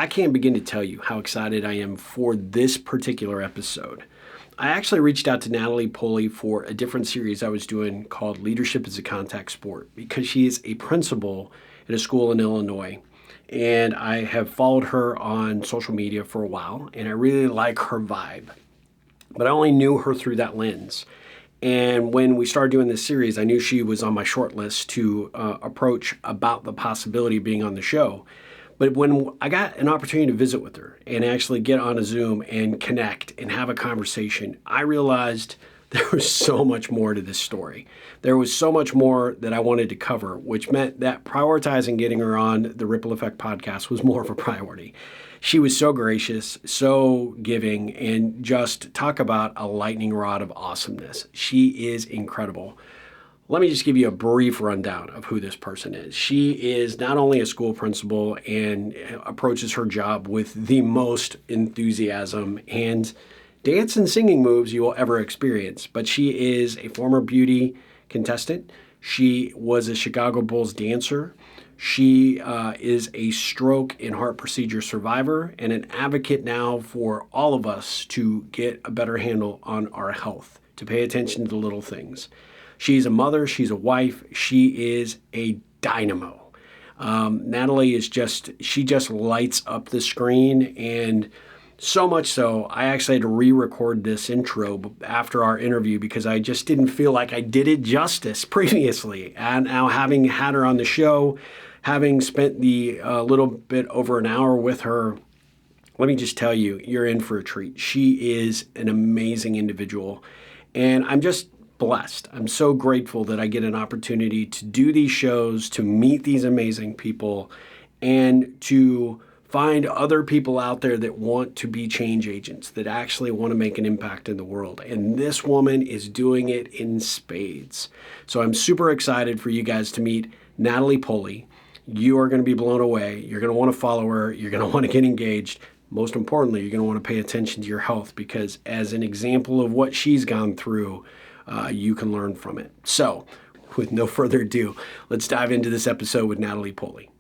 I can't begin to tell you how excited I am for this particular episode. I actually reached out to Natalie Poli for a different series I was doing called Leadership is a Contact Sport because she is a principal at a school in Illinois. And I have followed her on social media for a while, and I really like her vibe. But I only knew her through that lens. And when we started doing this series, I knew she was on my short list to approach about the possibility of being on the show. But when I got an opportunity to visit with her and actually get on a Zoom and connect and have a conversation, I realized there was so much more to this story. There was so much more that I wanted to cover, which meant that prioritizing getting her on the Ripple Effect podcast was more of a priority. She was so gracious, so giving, and just talk about a lightning rod of awesomeness. She is incredible. Let me just give you a brief rundown of who this person is. She is not only a school principal and approaches her job with the most enthusiasm and dance and singing moves you will ever experience, but she is a former beauty contestant. She was a Chicago Bulls dancer. She is a stroke and heart procedure survivor and an advocate now for all of us to get a better handle on our health, to pay attention to the little things. She's a mother, she's a wife, she is a dynamo. Natalie she just lights up the screen, and so much so, I actually had to re-record this intro after our interview because I just didn't feel like I did it justice previously. And now having had her on the show, having spent the little bit over an hour with her, let me just tell you, you're in for a treat. She is an amazing individual, and I'm just blessed. I'm so grateful that I get an opportunity to do these shows, to meet these amazing people, and to find other people out there that want to be change agents, that actually want to make an impact in the world. And this woman is doing it in spades. So I'm super excited for you guys to meet Natalie Poli. You are going to be blown away. You're going to want to follow her. You're going to want to get engaged. Most importantly, you're going to want to pay attention to your health because as an example of what she's gone through, you can learn from it. So, with no further ado, let's dive into this episode with Natalie Poli.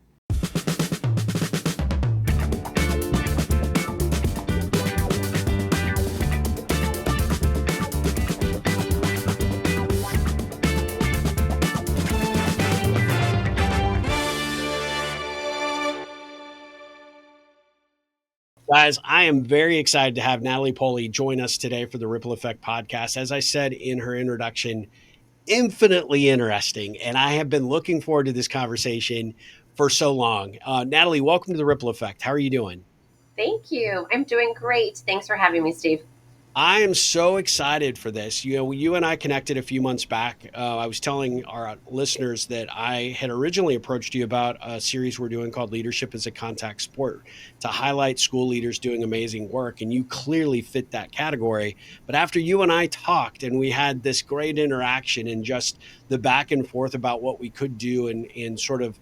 Guys, I am very excited to have Natalie Poli join us today for the Ripple Effect podcast. As I said in her introduction, infinitely interesting, and I have been looking forward to this conversation for so long. Natalie, welcome to the Ripple Effect. How are you doing? Thank you. I'm doing great. Thanks for having me, Steve. I am so excited for this. You know, you and I connected a few months back. I was telling our listeners that I had originally approached you about a series we're doing called Leadership is a Contact Sport to highlight school leaders doing amazing work. And you clearly fit that category. But after you and I talked and we had this great interaction and just the back and forth about what we could do and sort of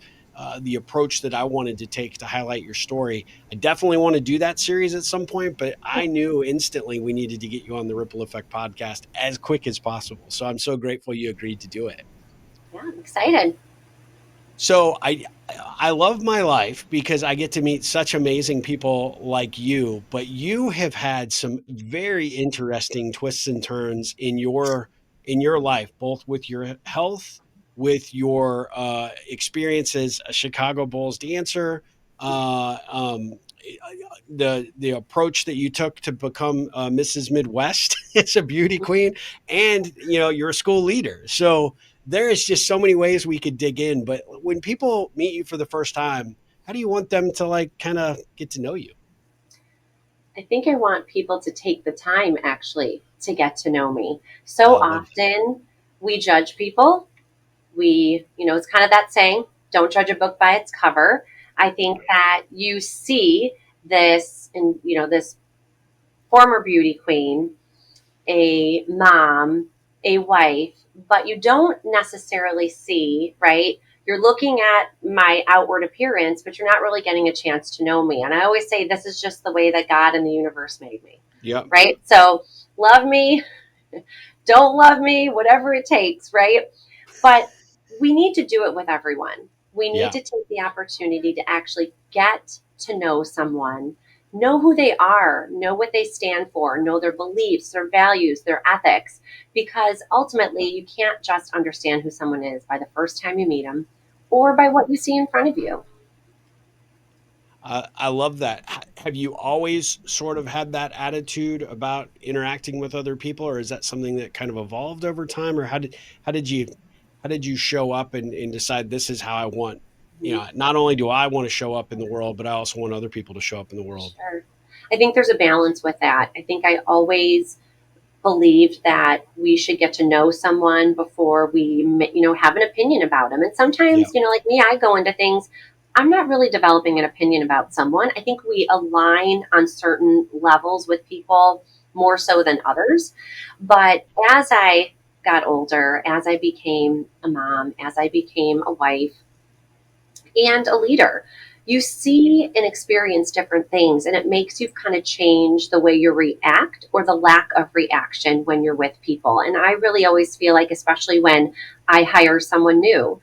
the approach that I wanted to take to highlight your story. I definitely want to do that series at some point, but I knew instantly we needed to get you on the Ripple Effect podcast as quick as possible. So I'm so grateful you agreed to do it. Yeah, I'm excited. So I love my life because I get to meet such amazing people like you, but you have had some very interesting twists and turns in your life, both with your health, with your experience as a Chicago Bulls dancer, uh, um, the approach that you took to become Mrs. Midwest as a beauty queen, and you're a school leader. So there is just so many ways we could dig in. But when people meet you for the first time, how do you want them to kind of get to know you? I think I want people to take the time actually to get to know me. So I love it. often we judge people. It's kind of that saying, don't judge a book by its cover. I think that you see this in, this former beauty queen, a mom, a wife, but you don't necessarily see, right? You're looking at my outward appearance, but you're not really getting a chance to know me. And I always say this is just the way that God and the universe made me, Yep. right? So love me, don't love me, whatever it takes, right? But we need to do it with everyone. We need Yeah. to take the opportunity to actually get to know someone, know who they are, know what they stand for, know their beliefs, their values, their ethics, because ultimately you can't just understand who someone is by the first time you meet them or by what you see in front of you. I love that. Have you always sort of had that attitude about interacting with other people, or is that something that kind of evolved over time, or how did you how did you show up and decide this is how I want, not only do I want to show up in the world, but I also want other people to show up in the world? Sure. I think there's a balance with that. I think I always believed that we should get to know someone before we, have an opinion about them. And Yeah. sometimes, like me, I go into things, I'm not really developing an opinion about someone. I think we align on certain levels with people more so than others. But as I got older, as I became a mom, as I became a wife, and a leader. You see and experience different things, and it makes you kind of change the way you react or the lack of reaction when you're with people. And I really always feel like, especially when I hire someone new,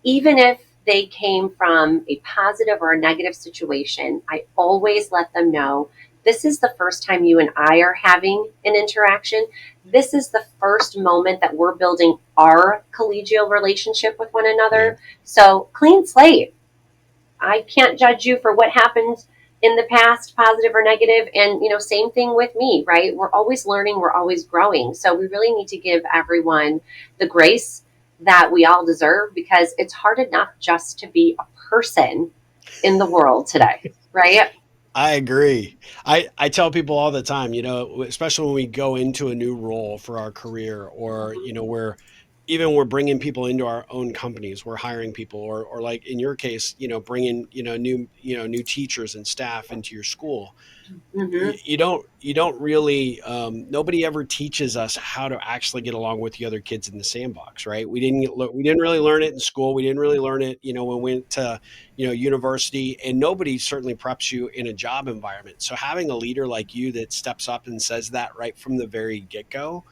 even if they came from a positive or a negative situation, I always let them know this is the first time you and I are having an interaction. This is the first moment that we're building our collegial relationship with one Yeah. another. So, clean slate. I can't judge you for what happened in the past, positive or negative. And, same thing with me, right? We're always learning, we're always growing. So we really need to give everyone the grace that we all deserve because it's hard enough just to be a person in the world today, right? I agree. I tell people all the time, especially when we go into a new role for our career, or, we're bringing people into our own companies, we're hiring people, or like in your case, bringing, new teachers and staff into your school. Mm-hmm. You don't really, nobody ever teaches us how to actually get along with the other kids in the sandbox, right? We didn't really learn it in school. We didn't really learn it, when we went to, university, and nobody certainly preps you in a job environment. So having a leader like you that steps up and says that right from the very get-go,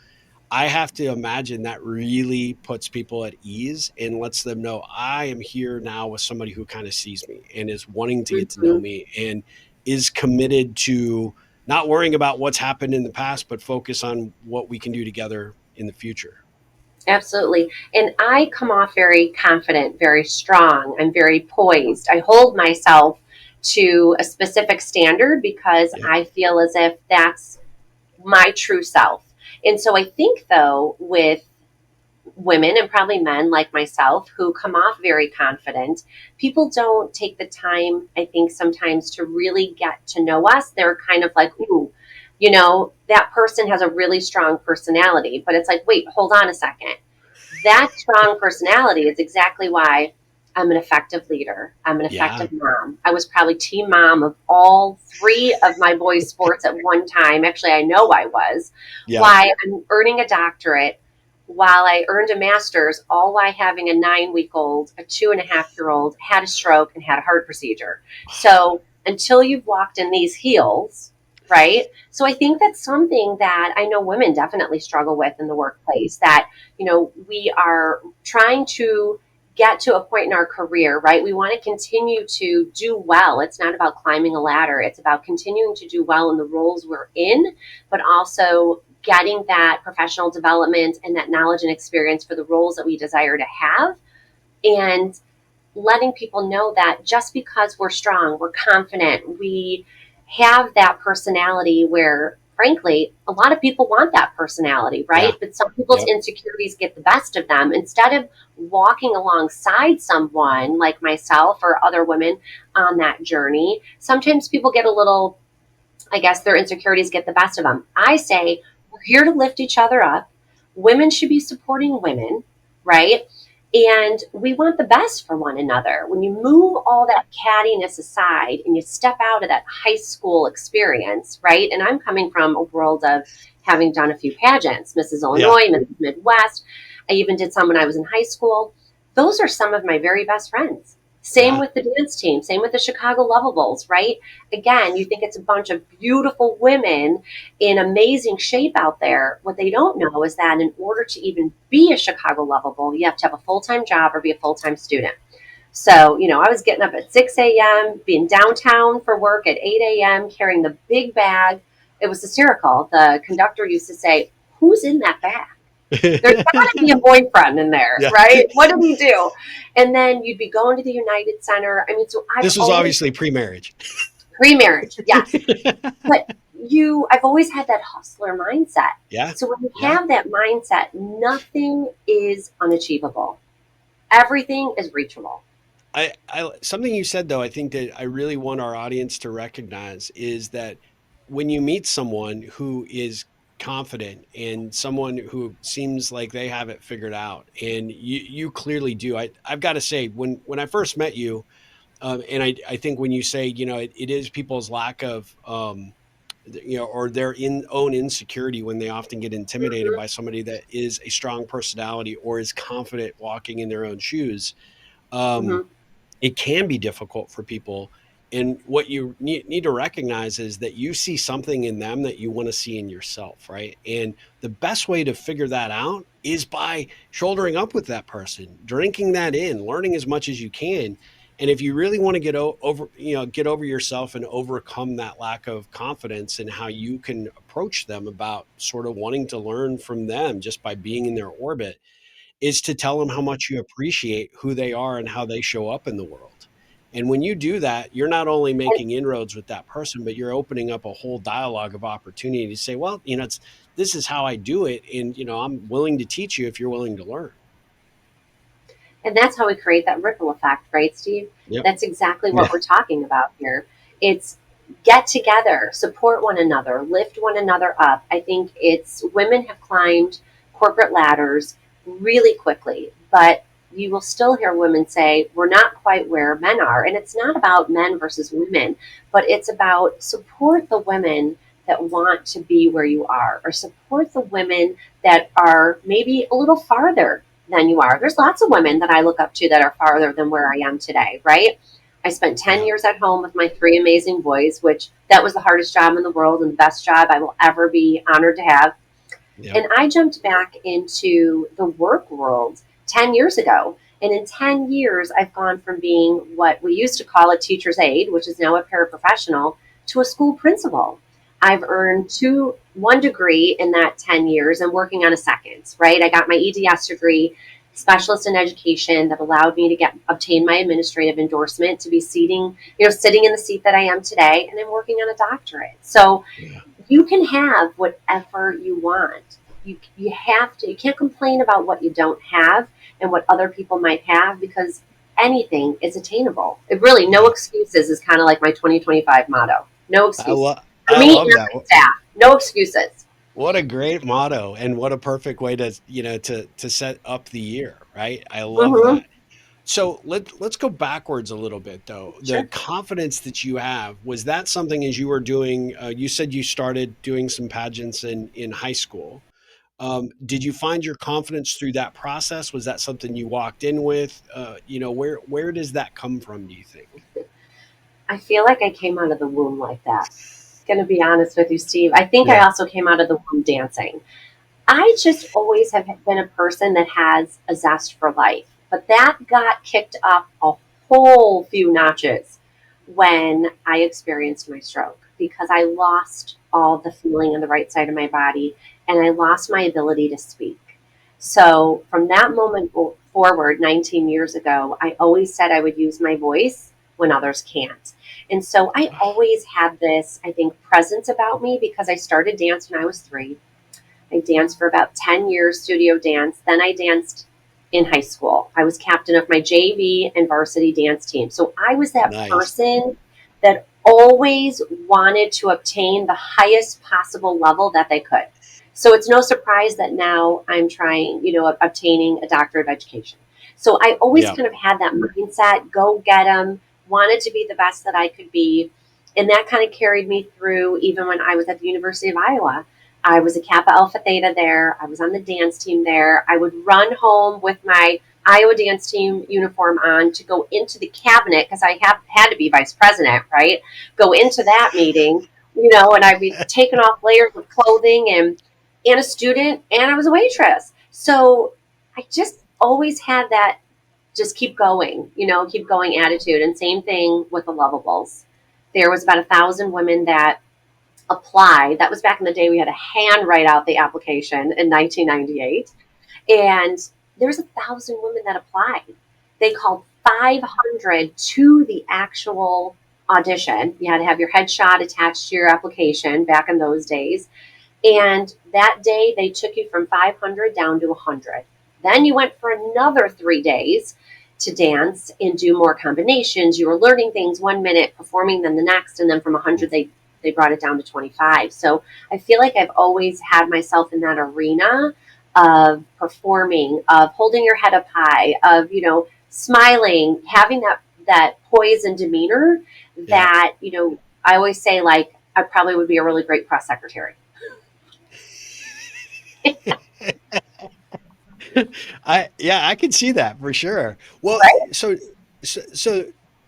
I have to imagine that really puts people at ease and lets them know I am here now with somebody who kind of sees me and is wanting to get to know Mm-hmm. me and is committed to not worrying about what's happened in the past, but focus on what we can do together in the future. Absolutely. And I come off very confident, very strong. I'm very poised. I hold myself to a specific standard because Yeah. I feel as if that's my true self. And so I think, though, with women and probably men like myself who come off very confident, people don't take the time, I think, sometimes to really get to know us. They're kind of like, ooh, that person has a really strong personality. But it's like, wait, hold on a second. That strong personality is exactly why I'm an effective leader. I'm an Yeah. effective mom. I was probably team mom of all three of my boys' sports at one time. Actually, I know I was. Yep. Why I'm earning a doctorate, while I earned a master's, all while having a 9 week old, a 2.5 year old had a stroke and had a heart procedure. So until you've walked in these heels, right? So I think that's something that I know women definitely struggle with in the workplace that we are trying to get to a point in our career, right? We want to continue to do well. It's not about climbing a ladder, it's about continuing to do well in the roles we're in, but also getting that professional development and that knowledge and experience for the roles that we desire to have. And letting people know that just because we're strong, we're confident, we have that personality where, frankly, a lot of people want that personality, Yeah. right? But some people's Yep. insecurities get the best of them. Instead of walking alongside someone like myself or other women on that journey, sometimes people get a little, I guess, their insecurities get the best of them. I say, we're here to lift each other up. Women should be supporting women, right? And we want the best for one another. When you move all that cattiness aside and you step out of that high school experience, right? And I'm coming from a world of having done a few pageants, Mrs. Yeah. Illinois, Mrs. Midwest. I even did some when I was in high school. Those are some of my very best friends. Same Yeah. with the dance team, same with the Chicago Lovables, right? Again, you think it's a bunch of beautiful women in amazing shape out there. What they don't know is that in order to even be a Chicago Lovable, you have to have a full time job or be a full time student. So, I was getting up at 6 a.m., being downtown for work at 8 a.m., carrying the big bag. It was hysterical. The conductor used to say, "Who's in that bag? There's got to be a boyfriend in there, Yeah. right? What do we do?" And then you'd be going to the United Center. I mean, so I've This was always, obviously pre-marriage. pre-marriage, yes. But I've always had that hustler mindset. Yeah. So when you Yeah. have that mindset, nothing is unachievable. Everything is reachable. Something you said though, I think that I really want our audience to recognize is that when you meet someone who is confident and someone who seems like they have it figured out, and you clearly do. I've got to say, when I first met you, and I think when you say, it is people's lack of, or their own insecurity when they often get intimidated Mhm, by somebody that is a strong personality or is confident walking in their own shoes. Um, mhm. it can be difficult for people. And what you need to recognize is that you see something in them that you want to see in yourself, right? And the best way to figure that out is by shouldering up with that person, drinking that in, learning as much as you can. And if you really want to get over yourself and overcome that lack of confidence and how you can approach them about sort of wanting to learn from them just by being in their orbit, is to tell them how much you appreciate who they are and how they show up in the world. And when you do that, you're not only And making inroads with that person, but you're opening up a whole dialogue of opportunity to say, well, this is how I do it. And, I'm willing to teach you if you're willing to learn. And that's how we create that ripple effect, right, Steve? Yep. That's exactly what Yeah. we're talking about here. It's get together, support one another, lift one another up. I think it's women have climbed corporate ladders really quickly, but you will still hear women say, we're not quite where men are. And it's not about men versus women, but it's about support the women that want to be where you are, or support the women that are maybe a little farther than you are. There's lots of women that I look up to that are farther than where I am today, right? I spent 10 Yeah. years at home with my three amazing boys, which that was the hardest job in the world and the best job I will ever be honored to have. Yep. And I jumped back into the work world 10 years ago. And in 10 years, I've gone from being what we used to call a teacher's aide, which is now a paraprofessional, to a school principal. I've earned one degree in that 10 years and working on a second, right? I got my EDS degree, specialist in education, that allowed me to obtain my administrative endorsement to be sitting in the seat that I am today, and I'm working on a doctorate. So Yeah. you can have whatever you want. You can't complain about what you don't have and what other people might have, because anything is attainable. It really, no Yeah. excuses is kind of like my 2025 motto. No I excuses. love, For I me and love that. my staff, no excuses. What a great motto, and what a perfect way to, to set up the year, right? I love Mm-hmm. that. So let's go backwards a little bit though. The Sure. confidence that you have, was that something as you were doing, you said you started doing some pageants in high school. Did you find your confidence through that process? Was that something you walked in with? Where does that come from, do you think? I feel like I came out of the womb like that. Gonna be honest with you, Steve. I think I Yeah. also came out of the womb dancing. I just always have been a person that has a zest for life, but that got kicked up a whole few notches when I experienced my stroke, because I lost all the feeling on the right side of my body and I lost my ability to speak. So from that moment forward, 19 years ago, I always said I would use my voice when others can't. And so I always had this, I think, presence about me, because I started dance when I was 3. I danced for about 10 years, studio dance. Then I danced in high school. I was captain of my JV and varsity dance team. So I was that Nice. person that always wanted to obtain the highest possible level that they could. So it's no surprise that now I'm trying, obtaining a doctorate of education. So I always Yeah. kind of had that mindset, go get them, wanted to be the best that I could be. And that kind of carried me through even when I was at the University of Iowa. I was a Kappa Alpha Theta there. I was on the dance team there. I would run home with my Iowa dance team uniform on to go into the cabinet, because I had to be vice president, right? Go into that meeting, and I'd be taking off layers of clothing, and a student, and I was a waitress. So I just always had that just keep going, keep going attitude. And same thing with the Lovables. There was about 1,000 women that applied. That was back in the day. We had a hand write out the application in 1998. And there's 1,000 women that applied. They called 500 to the actual audition. You had to have your headshot attached to your application back in those days. And that day they took you from 500 down to 100. Then you went for another 3 days to dance and do more combinations. You were learning things 1 minute, performing them the next, and then from 100 they brought it down to 25. So I feel like I've always had myself in that arena of performing, of holding your head up high, of smiling, having that poise and demeanor Yeah. that I always say, like, I probably would be a really great press secretary. I can see that for sure. Well, Right? so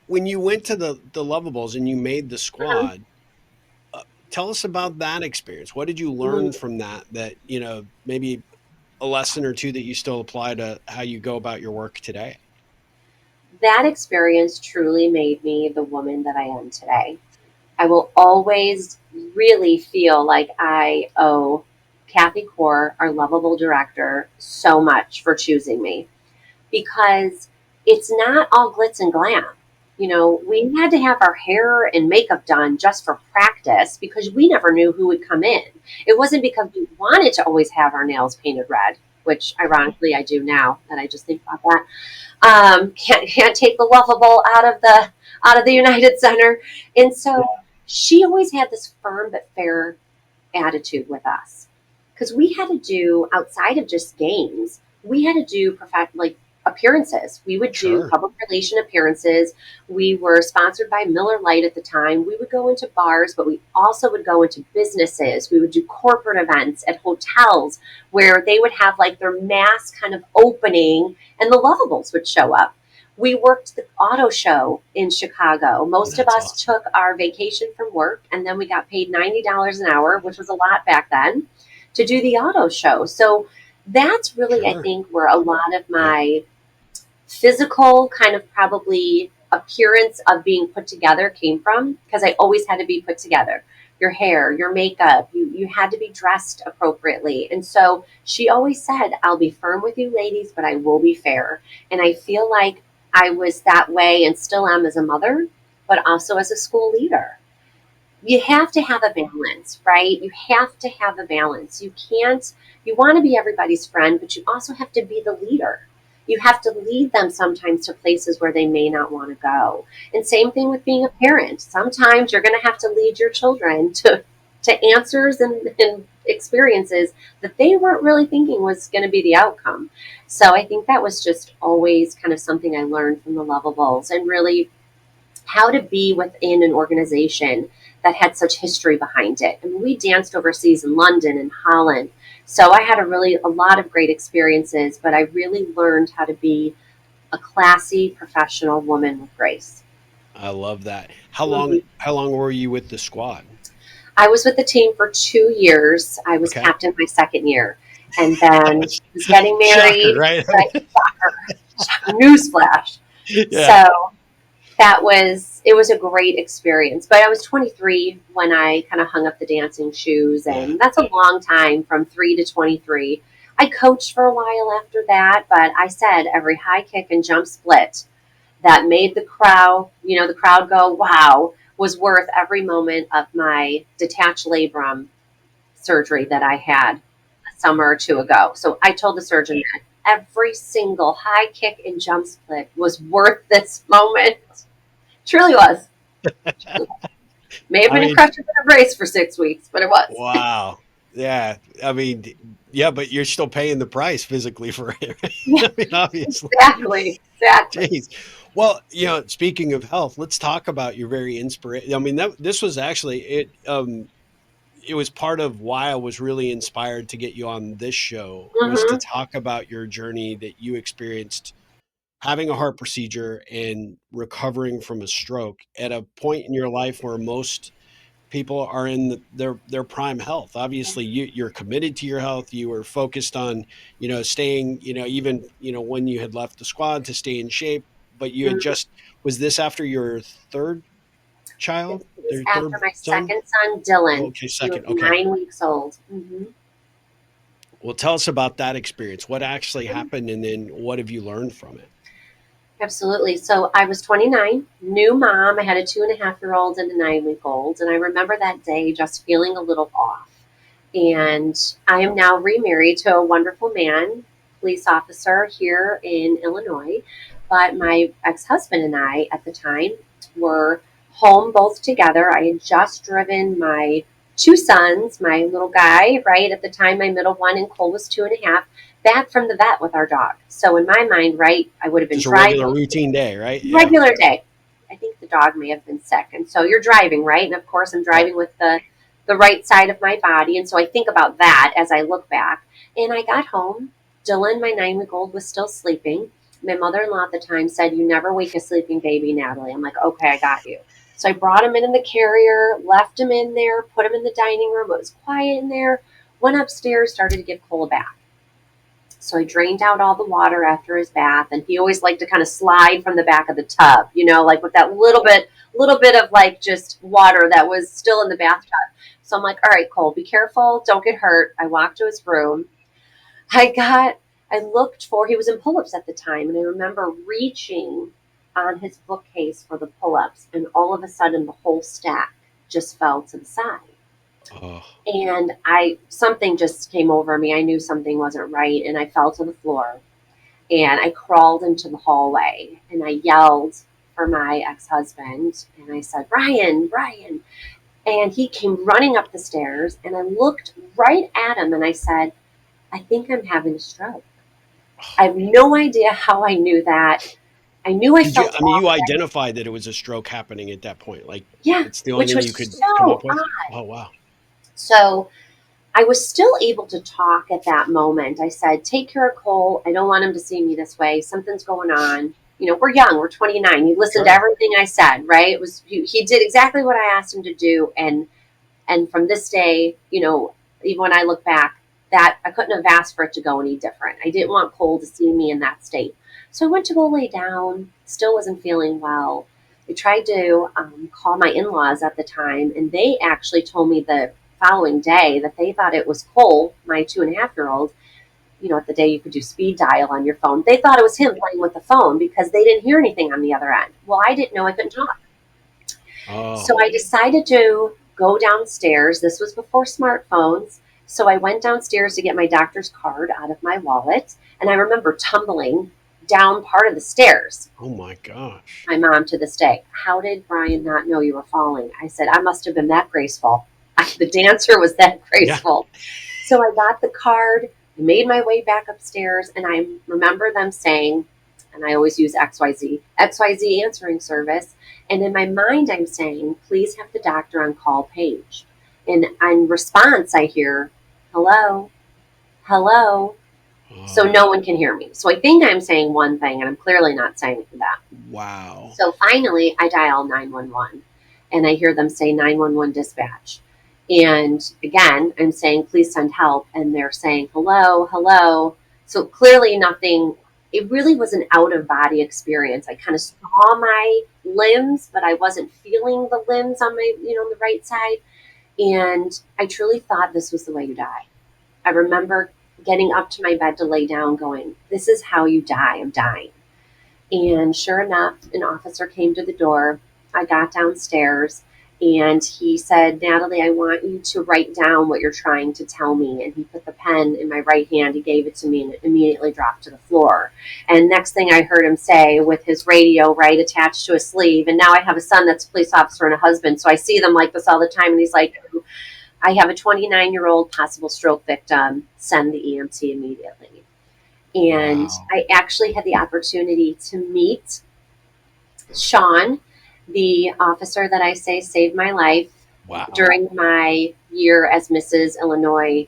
when you went to the Lovables and you made the Mhm. squad, tell us about that experience. What did you learn Mhm. from that maybe a lesson or two that you still apply to how you go about your work today? That experience truly made me the woman that I am today. I will always really feel like I owe Kathy Core, our lovable director, so much for choosing me, because it's not all glitz and glam. We had to have our hair and makeup done just for practice because we never knew who would come in. It wasn't because we wanted to always have our nails painted red, which ironically I do now that I just think about that. Can't take the lovable out of the United Center, and so she always had this firm but fair attitude with us, because we had to do, outside of just games, we had to do like appearances. We would do Sure. public relation appearances. We were sponsored by Miller Lite at the time. We would go into bars, but we also would go into businesses. We would do corporate events at hotels where they would have like their mass kind of opening, and the Lovables would show up. We worked the auto show in Chicago. Most of That's us awesome. took our vacation from work, and then we got paid $90 an hour, which was a lot back then, to do the auto show. So that's really, I Sure. think, where a lot of Yep. my physical kind of probably appearance of being put together came from, because I always had to be put together. Your hair, your makeup, you had to be dressed appropriately. And so she always said, I'll be firm with you ladies, but I will be fair. And I feel like I was that way and still am as a mother, but also as a school leader. You have to have a balance, right? You have to have a balance. You want to be everybody's friend, but you also have to be the leader. You have to lead them sometimes to places where they may not want to go. And same thing with being a parent. Sometimes you're going to have to lead your children to answers and experiences that they weren't really thinking was going to be the outcome. So I think that was just always kind of something I learned from the Lovables, and really how to be within an organization that had such history behind it. I mean, we danced overseas in London and Holland. So I had a lot of great experiences, but I really learned how to be a classy, professional woman with grace. I love that. Mhm. How long were you with the squad? I was with the team for 2 years. I was Okay. captain my second year, and then was getting Shocker, married. right? Right? Shocker. Newsflash. Yeah. So it was a great experience. But I was 23 when I kind of hung up the dancing shoes, Yeah. and that's a long time, from 3 to 23. I coached for a while after that, but I said every high kick and jump split that made the crowd go wow, was worth every moment of my detached labrum surgery that I had a summer or two ago. So I told the surgeon that every single high kick and jump split was worth this moment. Truly was. May have I been in mean, crushed within a brace for 6 weeks, but it was. wow. Yeah. I mean, yeah, but you're still paying the price physically for it. Yeah, I mean, obviously. exactly. Exactly. Jeez. Well, speaking of health, let's talk about your very inspiration. I mean, this was actually it was part of why I was really inspired to get you on this show, was to Hmm. talk about your journey that you experienced having a heart procedure and recovering from a stroke at a point in your life where most people are in their prime health. Obviously, you're committed to your health. You were focused on, staying, even, when you had left the squad to stay in shape. But you had Mhm. just was this after your third child, It was their after third my son? second son, Oh, Dylan. okay, He was second. Okay. 9 weeks old. Well, tell us about that experience. What actually happened, and then what have you learned from it? Absolutely. So I was 29, new mom. I had a 2.5-year-old and a 9 week old. And I remember that day just feeling a little off. And I am now remarried to a wonderful man, police officer here in Illinois. But my ex husband and I at the time were home both together. I had just driven my two sons, my little guy, right at the time, my middle one, and Cole was 2.5, back from the vet with our dog. So in my mind, right, I would have been Just a regular driving, routine day, right? Yeah. regular day. I think the dog may have been sick. And so you're driving, right? And of course, I'm Yep. driving with the right side of my body. And so I think about that as I look back. And I got home. Dylan, my 9 week old, was still sleeping. My mother in law at the time said, "You never wake a sleeping baby, Natalie." I'm like, "Okay, I got you." So I brought him in the carrier, left him in there, put him in the dining room. It was quiet in there. Went upstairs, started to give Cole a bath. So I drained out all the water after his bath, and he always liked to kind of slide from the back of the tub, like with that little bit of like just water that was still in the bathtub. So I'm like, "All right, Cole, be careful, don't get hurt." I walked to his room. I got, I looked for, he was in pull-ups at the time, and I remember reaching on his bookcase for the pull-ups, and all of a sudden the whole stack just fell to the side. Oh, And something just came over me. I knew something wasn't right, and I fell to the floor. And I crawled into the hallway and I yelled for my ex husband and I said, "Ryan, Ryan." And he came running up the stairs and I looked right at him and I said, "I think I'm having a stroke." I have no idea how I knew that. I knew I did you? felt I mean, you off. identified that it was a stroke happening at that point. Like Yeah, it's the only which thing was you could come so up with. odd. Oh wow. So I was still able to talk at that moment. I said, "Take care of Cole. I don't want him to see me this way. Something's going on." We're young. We're 29. He listened to Sure. everything I said, right? He did exactly what I asked him to do. And from this day, even when I look back, that I couldn't have asked for it to go any different. I didn't want Cole to see me in that state. So I went to go lay down, still wasn't feeling well. I tried to call my in laws at the time, and they actually told me the following day that they thought it was Cole, my 2.5-year-old. At the day you could do speed dial on your phone. They thought it was him playing with the phone because they didn't hear anything on the other end. Well, I didn't know I couldn't talk. Oh, So I decided to go downstairs. This was before smartphones. So I went downstairs to get my doctor's card out of my wallet. And I remember tumbling down part of the stairs. oh my gosh. My mom to this day, "How did Brian not know you were falling?" I said, "I must have been that graceful." The dancer was that Yeah. graceful. So I got the card, made my way back upstairs, and I remember them saying, and I always use XYZ answering service. And in my mind, I'm saying, "Please have the doctor on call page." And in response, I hear, "Hello, hello." So Oh, no one can hear me. So I think I'm saying one thing, and I'm clearly not saying that. wow. So finally, I dial 911 and I hear them say 911 dispatch. And again, I'm saying, "Please send help." And they're saying, "Hello, hello." So clearly, nothing, it really was an out of body experience. I kind of saw my limbs, but I wasn't feeling the limbs on my, on the right side. And I truly thought this was the way you die. I remember getting up to my bed to lay down, going, "This is how you die. I'm dying." And sure enough, an officer came to the door. I got downstairs and he said, "Natalie, I want you to write down what you're trying to tell me." And he put the pen in my right hand. He gave it to me and it immediately dropped to the floor. And next thing I heard him say, with his radio right attached to his sleeve, and now I have a son that's a police officer and a husband. So I see them like this all the time. And he's like, "I have a 29-year-old possible stroke victim. Send the EMT immediately." And Wow. I actually had the opportunity to meet Sean, the officer that I say saved my life Wow. during my year as Mrs. Illinois,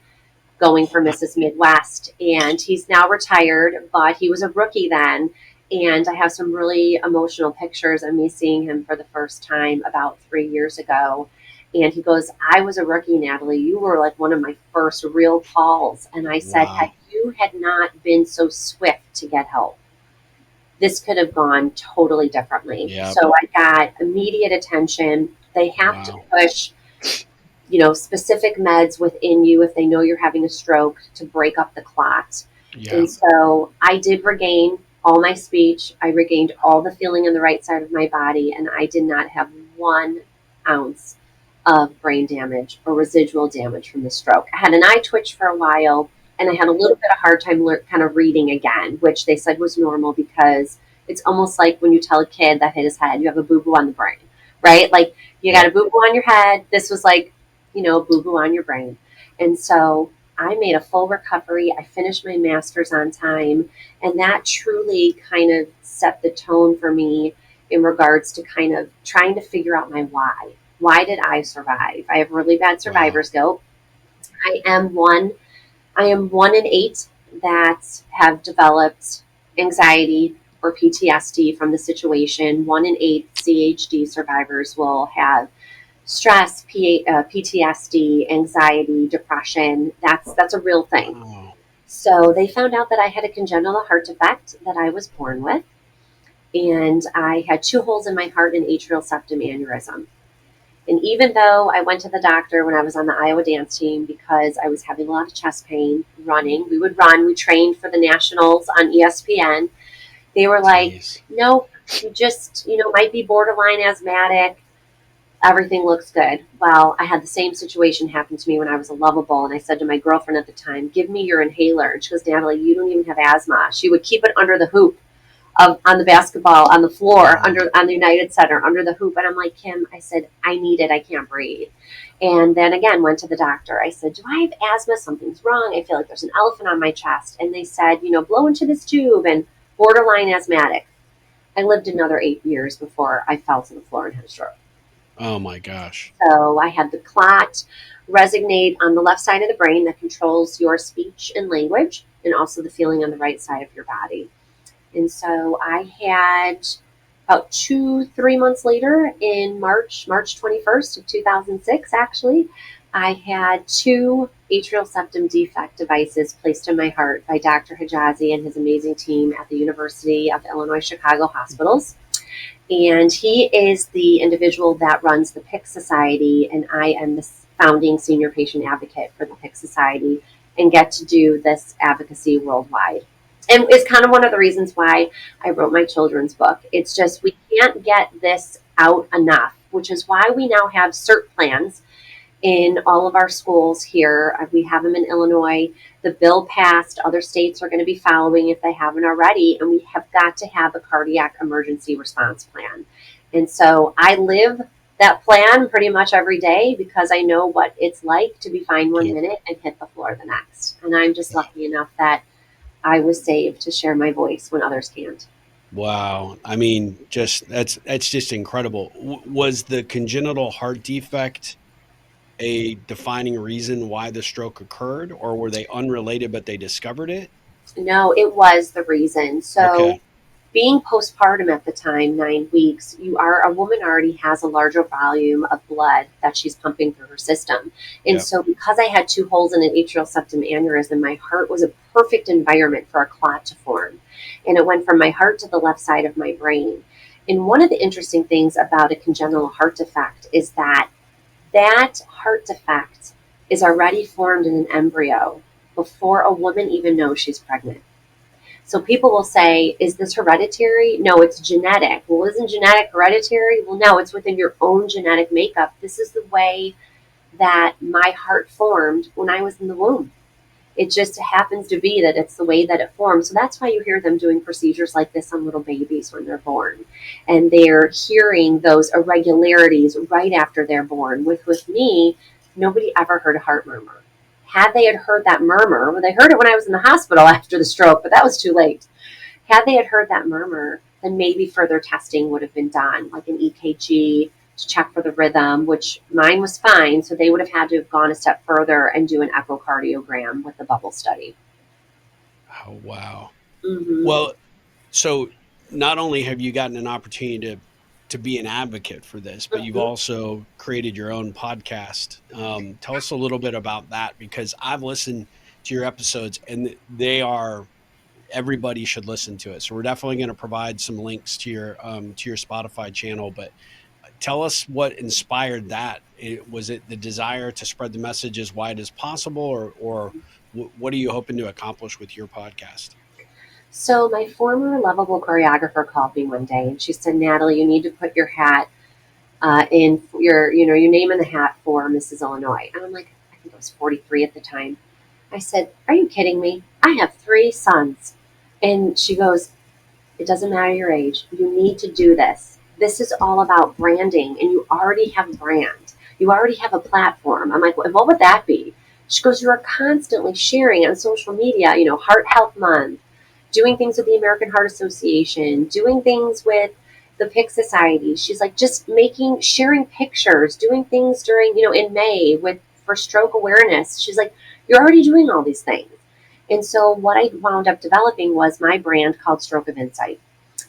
going for Mrs. Midwest. And he's now retired, but he was a rookie then. And I have some really emotional pictures of me seeing him for the first time about 3 years ago. And he goes, I was a rookie, Natalie. You were like one of my first real calls. And I said, Wow. had you had not been so swift to get help, this could have gone totally differently. Yep. So I got immediate attention. They have to Wow. push, specific meds within you if they know you're having a stroke to break up the clot. Yeah. And so I did regain all my speech. I regained all the feeling in the right side of my body, and I did not have 1 ounce of brain damage or residual damage from the stroke. I had an eye twitch for a while, and I had a little bit of hard time kind of reading again, which they said was normal because it's almost like when you tell a kid that hit his head, you have a boo boo on the brain, right? Like you got a Yep. boo boo on your head. This was like, boo boo on your brain. And so I made a full recovery. I finished my master's on time. And that truly kind of set the tone for me in regards to kind of trying to figure out my why. Why did I survive? I have really bad Wow. survivor's guilt. I am one. I am 1 in 8 that have developed anxiety or PTSD from the situation. 1 in 8 CHD survivors will have stress, PTSD, anxiety, depression. That's a real thing. Wow. So they found out that I had a congenital heart defect that I was born with, and I had 2 holes in my heart and atrial septum aneurysm. And even though I went to the doctor when I was on the Iowa dance team because I was having a lot of chest pain running, we would run, we trained for the nationals on ESPN. They were like, Jeez. nope, you just, might be borderline asthmatic. Everything looks good. Well, I had the same situation happen to me when I was a lovable, and I said to my girlfriend at the time, give me your inhaler. And she goes, Natalie, you don't even have asthma. She would keep it under the hoop on the basketball, on the floor, Wow. on the United Center, under the hoop. And I'm like, Kim, I said, I need it. I can't breathe. And then again, went to the doctor. I said, do I have asthma? Something's wrong. I feel like there's an elephant on my chest. And they said, blow into this tube and borderline asthmatic. I lived another 8 years before I fell to the floor and had a stroke. Oh my gosh. So I had the clot resonate on the left side of the brain that controls your speech and language, and also the feeling on the right side of your body. And so I had about 3 months later in March 21st of 2006, actually, I had 2 atrial septum defect devices placed in my heart by Dr. Hijazi and his amazing team at the University of Illinois Chicago Hospitals. And he is the individual that runs the PIC Society, and I am the founding senior patient advocate for the PIC Society and get to do this advocacy worldwide. And it's kind of one of the reasons why I wrote my children's book. It's just we can't get this out enough, which is why we now have CERT plans in all of our schools here. We have them in Illinois. The bill passed. Other states are going to be following if they haven't already. And we have got to have a cardiac emergency response plan. And so I live that plan pretty much every day because I know what it's like to be fine one Yep. minute and hit the floor the next. And I'm just lucky enough that I was saved to share my voice when others can't. Wow. I mean, that's just incredible. Was the congenital heart defect a defining reason why the stroke occurred, or were they unrelated but they discovered it? No, it was the reason. So Okay. being postpartum at the time, 9 weeks, a woman already has a larger volume of blood that she's pumping through her system. And Yep. so because I had 2 holes in an atrial septum aneurysm, my heart was a perfect environment for a clot to form. And it went from my heart to the left side of my brain. And one of the interesting things about a congenital heart defect is that heart defect is already formed in an embryo before a woman even knows she's pregnant. So people will say, is this hereditary? No, it's genetic. Well, isn't genetic hereditary? Well, no, it's within your own genetic makeup. This is the way that my heart formed when I was in the womb. It just happens to be that it's the way that it forms. So that's why you hear them doing procedures like this on little babies when they're born. And they're hearing those irregularities right after they're born. With me, nobody ever heard a heart murmur. Had they had heard that murmur, well, they heard it when I was in the hospital after the stroke, but that was too late. Had they had heard that murmur, then maybe further testing would have been done, like an EKG to check for the rhythm, which mine was fine. So they would have had to have gone a step further and do an echocardiogram with the bubble study. Oh, wow. Mm-hmm. Well, so not only have you gotten an opportunity to to be an advocate for this, but you've Mhm. also created your own podcast. Tell us a little bit about that, because I've listened to your episodes and they are, everybody should listen to it. So we're definitely going to provide some links to your Spotify channel. But tell us what inspired that. Was it the desire to spread the message as wide as possible, or what are you hoping to accomplish with your podcast? So my former lovable choreographer called me one day and she said, Natalie, you need to put your hat in your name in the hat for Mrs. Illinois. And I'm like, I think I was 43 at the time. I said, are you kidding me? I have 3 sons. And she goes, it doesn't matter your age. You need to do this. This is all about branding, and you already have a brand. You already have a platform. I'm like, well, what would that be? She goes, you are constantly sharing on social media, Heart Health Month, doing things with the American Heart Association, doing things with the PIC Society. She's like, just sharing pictures, doing things during, in May for stroke awareness. She's like, you're already doing all these things. And so what I wound up developing was my brand called Stroke of Insight.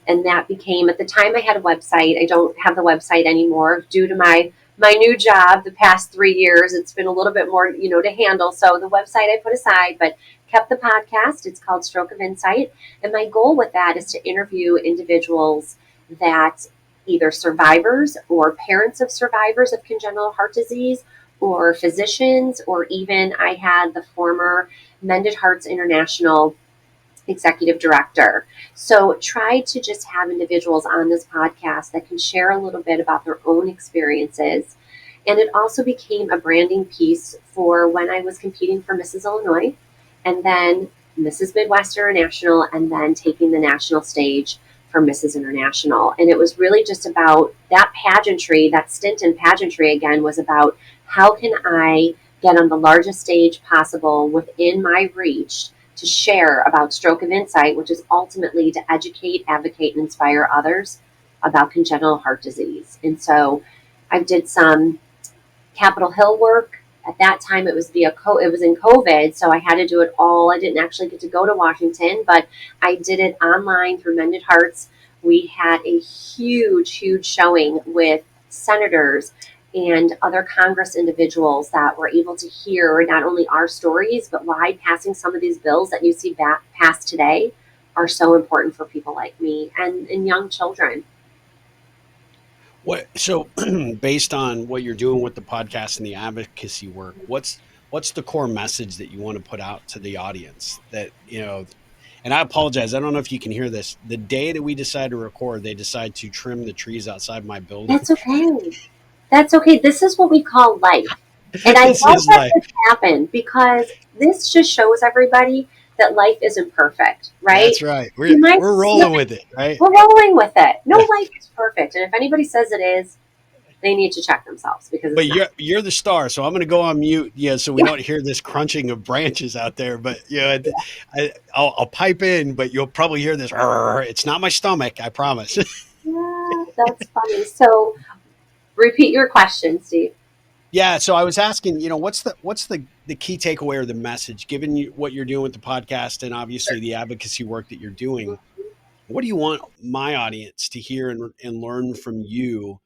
And that became, at the time I had a website. I don't have the website anymore due to my new job the past 3 years. It's been a little bit more, to handle. So the website I put aside, but kept the podcast. It's called Stroke of Insight. And my goal with that is to interview individuals that either survivors or parents of survivors of congenital heart disease, or physicians, or even I had the former Mended Hearts International executive director. So try to just have individuals on this podcast that can share a little bit about their own experiences. And it also became a branding piece for when I was competing for Mrs. Illinois, and then Mrs. Midwest International, and then taking the national stage for Mrs. International. And it was really just about that pageantry. That stint in pageantry again was about, how can I get on the largest stage possible within my reach to share about Stroke of Insight, which is ultimately to educate, advocate, and inspire others about congenital heart disease. And so I did some Capitol Hill work. At that time, it was it was in COVID, so I had to do it all. I didn't actually get to go to Washington, but I did it online through Mended Hearts. We had a huge, huge showing with senators and other Congress individuals that were able to hear not only our stories, but why passing some of these bills that you see passed today are so important for people like me and young children. What so based on what you're doing with the podcast and the advocacy work, what's the core message that you want to put out to the audience? That, and I apologize, I don't know if you can hear this. The day that we decide to record, they decide to trim the trees outside my building. That's okay. That's okay. This is what we call life. And I love This is that like, this happened because this just shows everybody that life isn't perfect, right? that's right. You might We're see rolling with it, right? we're rolling with it. No life is perfect. And if anybody says it is, they need to check themselves because it's But not. you're the star, so I'm going to go on mute, so we Yeah. don't hear this crunching of branches out there. But I'll pipe in, but you'll probably hear this. It's not my stomach, I promise. Yeah, that's funny. So repeat your question, Steve. Yeah, so I was asking, what's the key takeaway or the message, given what you're doing with the podcast and obviously the advocacy work that you're doing? What do you want my audience to hear and learn from you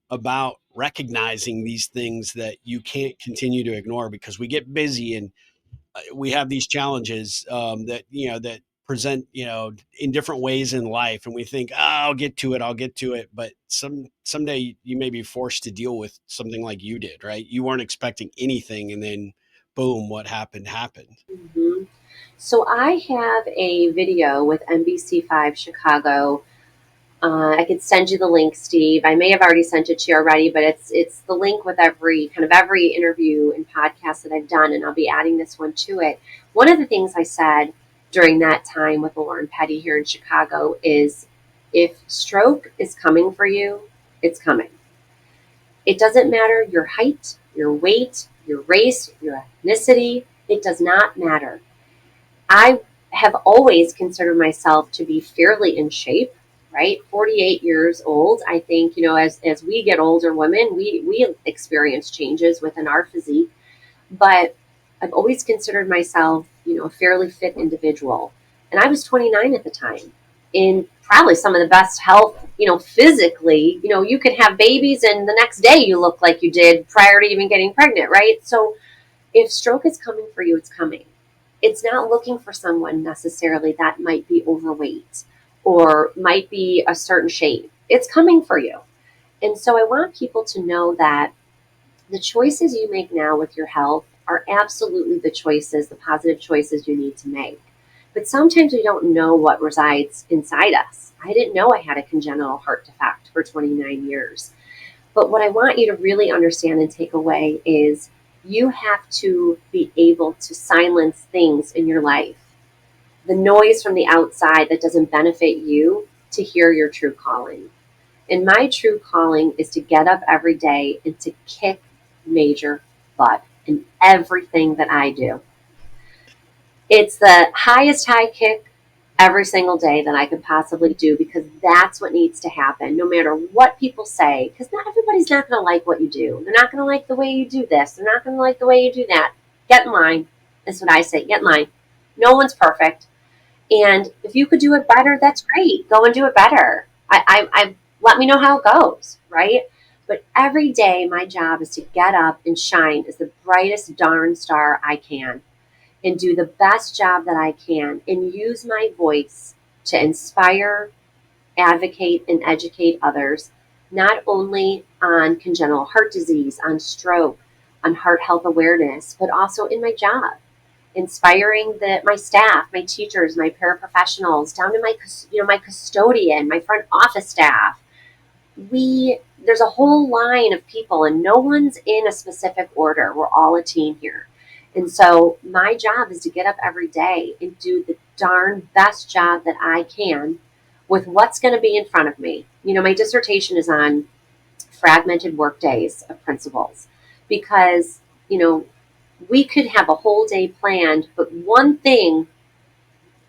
about recognizing these things that you can't continue to ignore, because we get busy and we have these challenges that present in different ways in life, and we think, I'll get to it, but someday you may be forced to deal with something like you did, right? You weren't expecting anything, and then boom, what happened. Hmm. So I have a video with NBC5 Chicago. I could send you the link, Steve. I may have already sent it to you already, but it's the link with every interview and podcast that I've done, and I'll be adding this one to it. One of the things I said during that time with Lauren Petty here in Chicago is, if stroke is coming for you, it's coming. It doesn't matter your height, your weight, your race, your ethnicity. It does not matter. I have always considered myself to be fairly in shape, right? 48 years old. I think, as we get older women, we experience changes within our physique. But I've always considered myself, a fairly fit individual. And I was 29 at the time. In probably some of the best health, physically. You could have babies and the next day you look like you did prior to even getting pregnant, right? So if stroke is coming for you, it's coming. It's not looking for someone necessarily that might be overweight or might be a certain shape. It's coming for you. And so I want people to know that the choices you make now with your health are absolutely the choices, the positive choices you need to make. But sometimes we don't know what resides inside us. I didn't know I had a congenital heart defect for 29 years. But what I want you to really understand and take away is you have to be able to silence things in your life, the noise from the outside that doesn't benefit you, to hear your true calling. And my true calling is to get up every day and to kick major butt in everything that I do. It's the highest high kick every single day that I could possibly do, because that's what needs to happen no matter what people say, because not everybody's not going to like what you do. They're not going to like the way you do this. They're not going to like the way you do that. Get in line. That's what I say. Get in line. No one's perfect. And if you could do it better, that's great. Go and do it better. I let me know how it goes, right? But every day, my job is to get up and shine as the brightest darn star I can, and do the best job that I can, and use my voice to inspire, advocate, and educate others, not only on congenital heart disease, on stroke, on heart health awareness, but also in my job, inspiring my staff, my teachers, my paraprofessionals, down to my custodian, my front office staff. There's a whole line of people, and no one's in a specific order. We're all a team here. And so my job is to get up every day and do the darn best job that I can with what's going to be in front of me. My dissertation is on fragmented workdays of principals, because, we could have a whole day planned, but one thing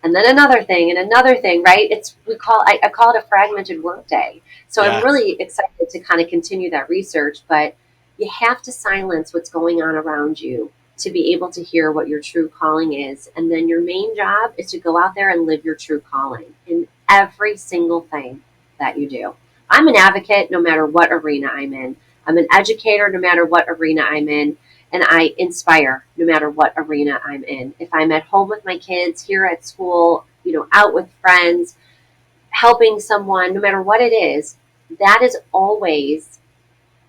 and then another thing, right? I call it a fragmented workday. So I'm Yeah. really excited to kind of continue that research, but you have to silence what's going on around you to be able to hear what your true calling is. And then your main job is to go out there and live your true calling in every single thing that you do. I'm an advocate no matter what arena I'm in. I'm an educator no matter what arena I'm in, and I inspire no matter what arena I'm in. If I'm at home with my kids, here at school, out with friends, helping someone, no matter what it is, that is always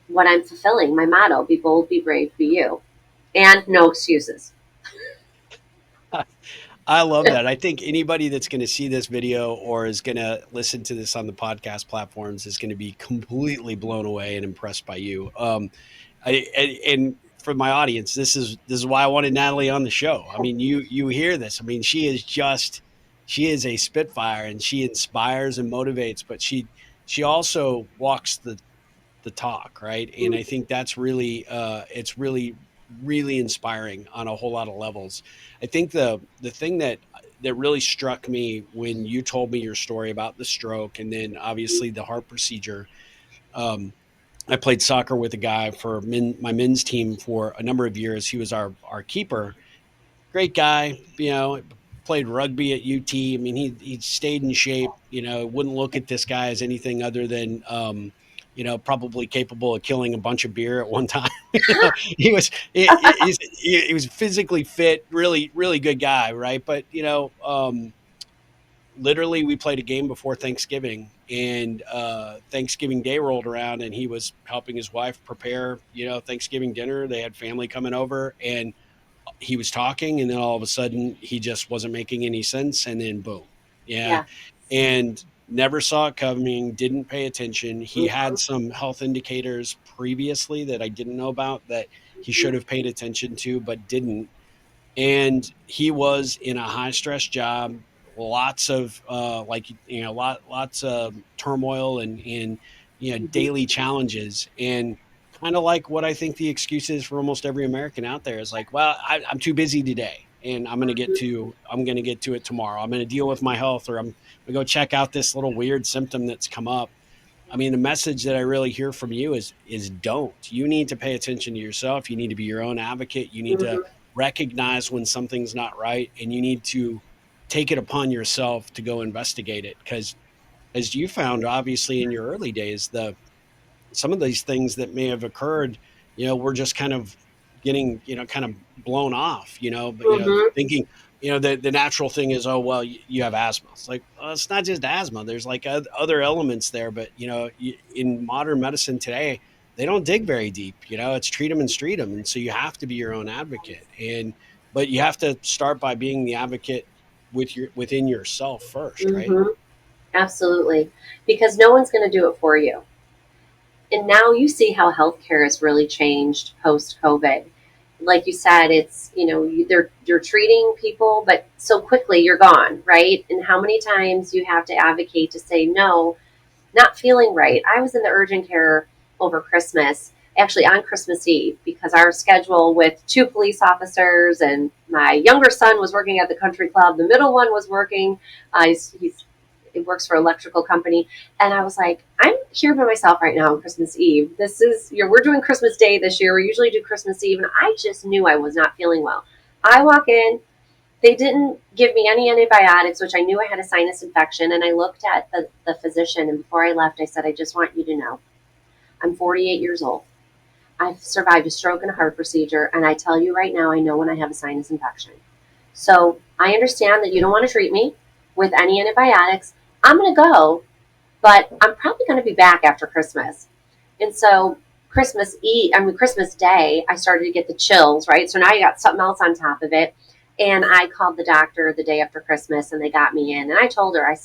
what I'm fulfilling. My motto: be bold, be brave, be you. And no excuses. I love that. I think anybody that's going to see this video or is going to listen to this on the podcast platforms is going to be completely blown away and impressed by you. And for my audience, this is why I wanted Natalie on the show. I mean, you hear this. I mean, she is a spitfire, and she inspires and motivates, but she also walks the talk, right? And I think that's really it's really inspiring on a whole lot of levels. I think the thing that really struck me when you told me your story about the stroke and then obviously the heart procedure. um, I played soccer with a guy for my men's team for a number of years. He was our keeper. Great guy, played rugby at UT. I mean, he stayed in shape. Wouldn't look at this guy as anything other than probably capable of killing a bunch of beer at one time. He was physically fit, really really good guy, right? But literally we played a game before Thanksgiving, and Thanksgiving Day rolled around, and he was helping his wife prepare Thanksgiving dinner. They had family coming over, and he was talking, and then all of a sudden he just wasn't making any sense, and then boom. Yeah. Yeah. And never saw it coming, didn't pay attention. He Mhm. had some health indicators previously that I didn't know about that he should have paid attention to but didn't. And he was in a high stress job, lots of lots of turmoil and Mhm. daily challenges. And kind of like what I think the excuse is for almost every American out there is like, well, I'm too busy today, and I'm going to get to it tomorrow. I'm going to deal with my health, or I'm going to go check out this little weird symptom that's come up. I mean, the message that I really hear from you is don't. You need to pay attention to yourself. You need to be your own advocate. You need to Mhm. recognize when something's not right, and you need to take it upon yourself to go investigate it, because as you found, obviously, in your early days, the some of these things that may have occurred, were just kind of getting, kind of blown off, but, Hmm. thinking, the natural thing is, oh, well, you have asthma. It's like, well, it's not just asthma. There's like other elements there. But, in modern medicine today, they don't dig very deep, it's treat them and street them. And so you have to be your own advocate. But you have to start by being the advocate within yourself first, right? Hmm. Absolutely. Because no one's going to do it for you. And now you see how healthcare has really changed post COVID. Like you said, it's, they're treating people, but so quickly you're gone, right? And how many times you have to advocate to say no, not feeling right. I was in the urgent care over Christmas, actually on Christmas Eve, because our schedule with two police officers and my younger son was working at the country club. The middle one was working. He works for an electrical company, and I was like, I'm here by myself right now on Christmas Eve. This is we're doing Christmas Day this year. We usually do Christmas Eve, and I just knew I was not feeling well. I walk in, they didn't give me any antibiotics, which I knew I had a sinus infection. And I looked at the physician, and before I left, I said, I just want you to know I'm 48 years old. I've survived a stroke and a heart procedure. And I tell you right now, I know when I have a sinus infection. So I understand that you don't want to treat me with any antibiotics. I'm going to go, but I'm probably going to be back after Christmas. And so Christmas Day, I started to get the chills, right? So now you got something else on top of it. And I called the doctor the day after Christmas and they got me in. And I told her, I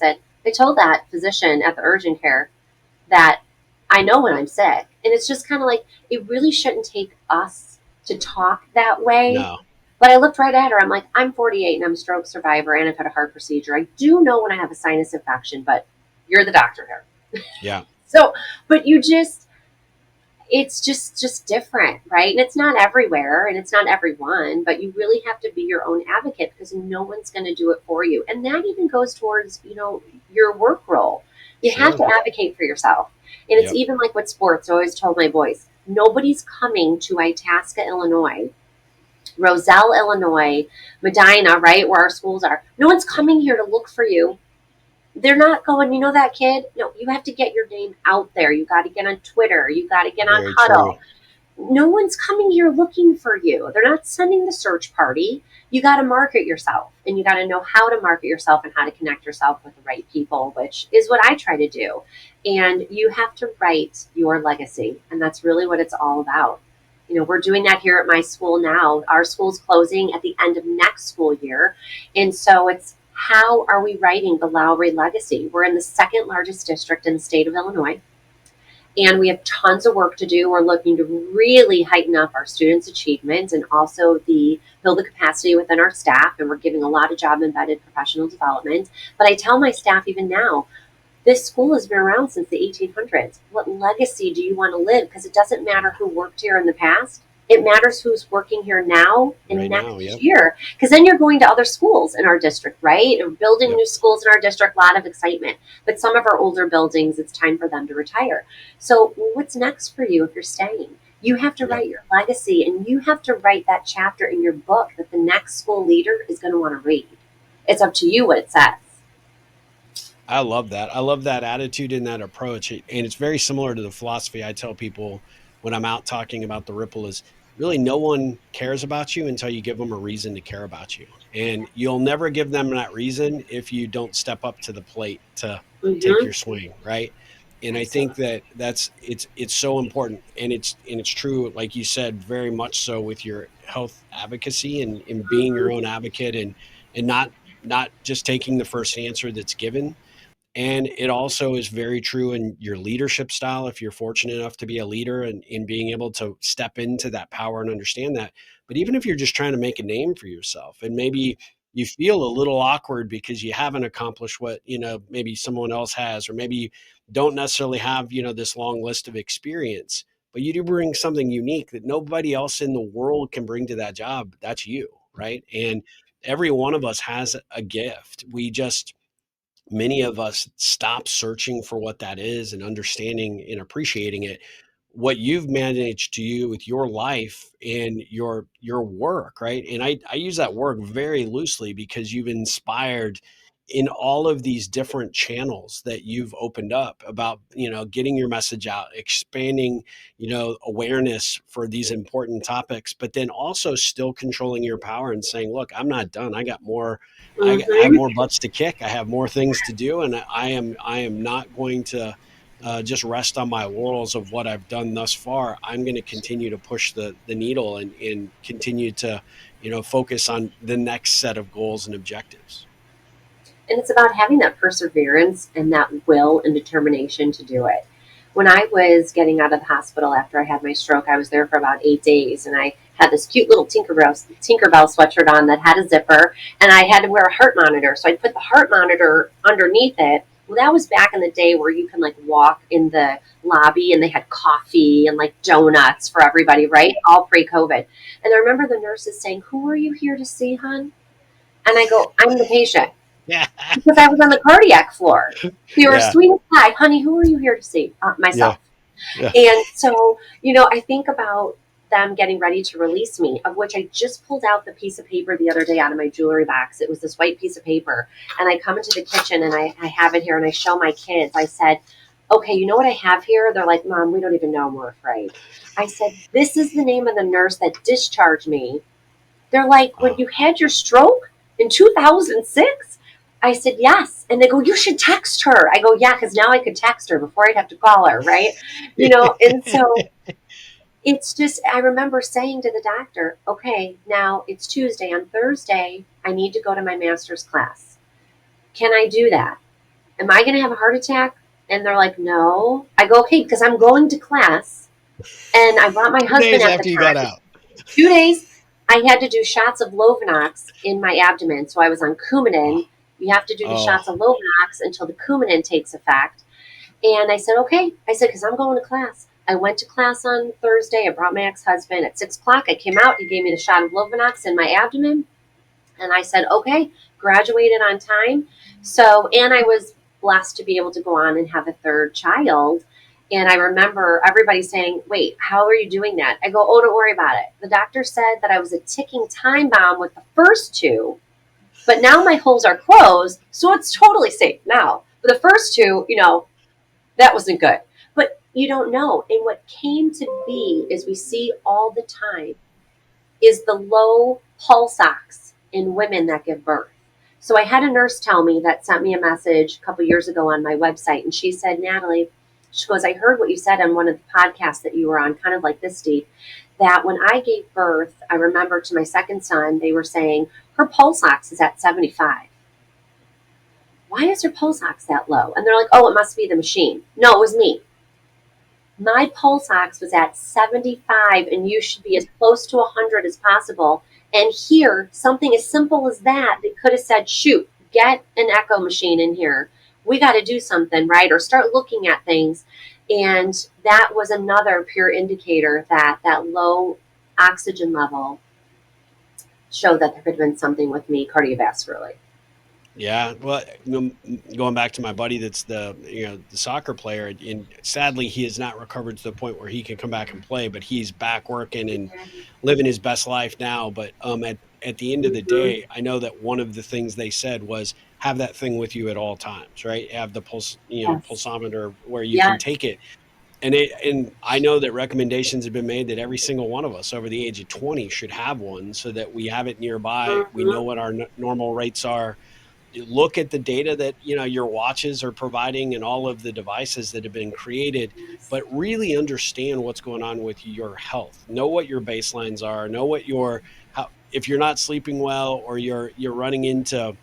told that physician at the urgent care that I know when I'm sick. And it's just kind of like, it really shouldn't take us to talk that way. No. But I looked right at her. I'm like, I'm 48 and I'm a stroke survivor and I've had a heart procedure. I do know when I have a sinus infection, but you're the doctor here. Yeah. So, but it's just different, right? And it's not everywhere and it's not everyone, but you really have to be your own advocate because no one's going to do it for you. And that even goes towards, your work role. You have Sure. to advocate for yourself. And it's Yep. even like with sports. I always told my boys, nobody's coming to Itasca, Illinois, Roselle, Illinois, Medina, right, where our schools are. No one's Yep. coming here to look for you. They're not going, that kid? No, you have to get your name out there. You got to get on Twitter. You got to get on Very true. Huddle. No one's coming here looking for you. They're not sending the search party. You got to market yourself and you got to know how to market yourself and how to connect yourself with the right people, which is what I try to do. And you have to write your legacy. And that's really what it's all about. We're doing that here at my school now. Our school's closing at the end of next school year. And so it's how are we writing the Lowry legacy? We're in the second largest district in the state of Illinois and we have tons of work to do. We're looking to really heighten up our students' achievement and also build the capacity within our staff. And we're giving a lot of job embedded professional development. But I tell my staff even now, this school has been around since the 1800s. What legacy do you want to live? Because it doesn't matter who worked here in the past. It matters who's working here now and Right now. next Yep. year. Because then you're going to other schools in our district, right? Or building Yep. new schools in our district, a lot of excitement. But some of our older buildings, it's time for them to retire. So what's next for you if you're staying? You have to Yep. write your legacy and you have to write that chapter in your book that the next school leader is going to want to read. It's up to you what it says. I love that. I love that attitude and that approach. And it's very similar to the philosophy I tell people when I'm out talking about the ripple is really no one cares about you until you give them a reason to care about you. And you'll never give them that reason if you don't step up to the plate to take Mm-hmm. your swing, right? And I think Absolutely. that it's so important and it's true, like you said, very much so with your health advocacy and being your Mm-hmm. own advocate and not just taking the first answer that's given. And it also is very true in your leadership style if you're fortunate enough to be a leader and in being able to step into that power and understand that. But even if you're just trying to make a name for yourself and maybe you feel a little awkward because you haven't accomplished what, maybe someone else has, or maybe you don't necessarily have, this long list of experience, but you do bring something unique that nobody else in the world can bring to that job. That's you, right? And every one of us has a gift. Many of us stop searching for what that is and understanding and appreciating it. What you've managed to do with your life and your work, right? And I use that work very loosely because you've inspired in all of these different channels that you've opened up about, getting your message out, expanding, awareness for these important topics, but then also still controlling your power and saying, look, I'm not done. I got more, I have Mm-hmm. more butts to kick. I have more things to do. And I am not going to just rest on my laurels of what I've done thus far. I'm going to continue to push the needle and continue to, focus on the next set of goals and objectives. And it's about having that perseverance and that will and determination to do it. When I was getting out of the hospital after I had my stroke, I was there for about 8 days, and I had this cute little Tinkerbell sweatshirt on that had a zipper, and I had to wear a heart monitor. So I put the heart monitor underneath it. Well, that was back in the day where you can like walk in the lobby and they had coffee and like donuts for everybody, right? All pre-COVID. And I remember the nurses saying, "Who are you here to see, hon?" And I go, "I'm the patient." Yeah. Because I was on the cardiac floor. They were Yeah. sweet as pie. Honey, who are you here to see? Yeah. Myself. Yeah. And so, I think about them getting ready to release me, of which I just pulled out the piece of paper the other day out of my jewelry box. It was this white piece of paper. And I come into the kitchen and I have it here and I show my kids. I said, okay, you know what I have here? They're like, Mom, we don't even know. We're afraid. I said, this is the name of the nurse that discharged me. They're like, when Oh, you had your stroke in 2006? I said, yes. And they go, you should text her. I go, yeah, because now I could text her before I'd have to call her, right? And so it's just, I remember saying to the doctor, okay, now it's Tuesday. On Thursday, I need to go to my master's class. Can I do that? Am I going to have a heart attack? And they're like, no. I go, okay, because I'm going to class. And I brought my 2 days husband at the after you got time. out. 2 days, I had to do shots of Lovenox in my abdomen. So I was on Oh, Coumadin. You have to do the oh, shots of Lovenox until the Coumadin takes effect. And I said, okay. I said, because I'm going to class. I went to class on Thursday. I brought my ex-husband at 6 o'clock. I came out. He gave me the shot of Lovenox in my abdomen. And I said, okay, graduated on time. So, and I was blessed to be able to go on and have a third child. And I remember everybody saying, wait, how are you doing that? I go, oh, don't worry about it. The doctor said that I was a ticking time bomb with the first two, but now my holes are closed. So it's totally safe now. But the first two, that wasn't good. But you don't know. And what came to be is we see all the time is the low pulse ox in women that give birth. So I had a nurse tell me that sent me a message a couple years ago on my website, and she said, Natalie, she goes, I heard what you said on one of the podcasts that you were on, kind of like this, Steve, that when I gave birth, I remember to my second son, they were saying her pulse ox is at 75. Why is her pulse ox that low? And they're like, oh, it must be the machine. No, it was me. My pulse ox was at 75, and you should be as close to 100 as possible. And here, something as simple as that, they could have said, shoot, get an echo machine in here. We got to do something, right? Or start looking at things. And that was another pure indicator that that low oxygen level showed that there could have been something with me cardiovascularly. yeah. Well, going back to my buddy, that's the soccer player, and sadly he has not recovered to the point where he can come back and play, but he's back working and living his best life now. But at the end of the Mm-hmm. day, I know that one of the things they said was have that thing with you at all times, right? Have the Yes. pulsometer where you can Yes. take it. And I know that recommendations have been made that every single one of us over the age of 20 should have one so that we have it nearby. We know Mm-hmm. what our normal rates are. You look at the data that your watches are providing and all of the devices that have been created, but really understand what's going on with your health. Know what your baselines are. Know what your how if you're not sleeping well or you're running into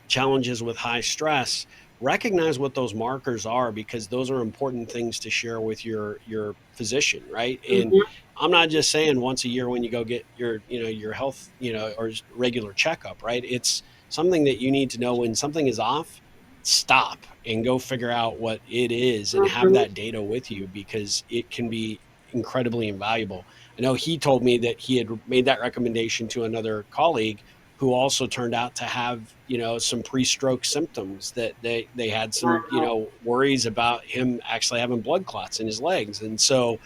challenges with high stress, recognize what those markers are because those are important things to share with your physician, right? And Mm-hmm. I'm not just saying once a year when you go get your health, or regular checkup, right? It's something that you need to know when something is off, stop and go figure out what it is and have Mm-hmm. that data with you because it can be incredibly invaluable. I know he told me that he had made that recommendation to another colleague who also turned out to have some pre-stroke symptoms that they had some Wow. worries about him actually having blood clots in his legs. And so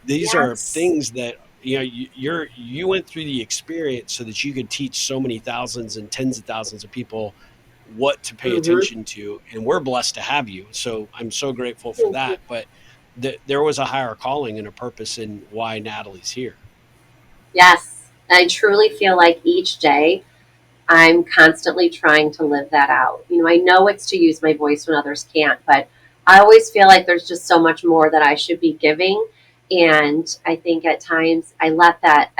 these are Yes. things that you went through the experience so that you could teach so many thousands and tens of thousands of people what to pay Mm-hmm. attention to, and we're blessed to have you. So I'm so grateful for Thank you. that. But there was a higher calling and a purpose in why Natalie's here. Yes. I truly feel like each day I'm constantly trying to live that out. I know it's to use my voice when others can't, but I always feel like there's just so much more that I should be giving. And I think at times I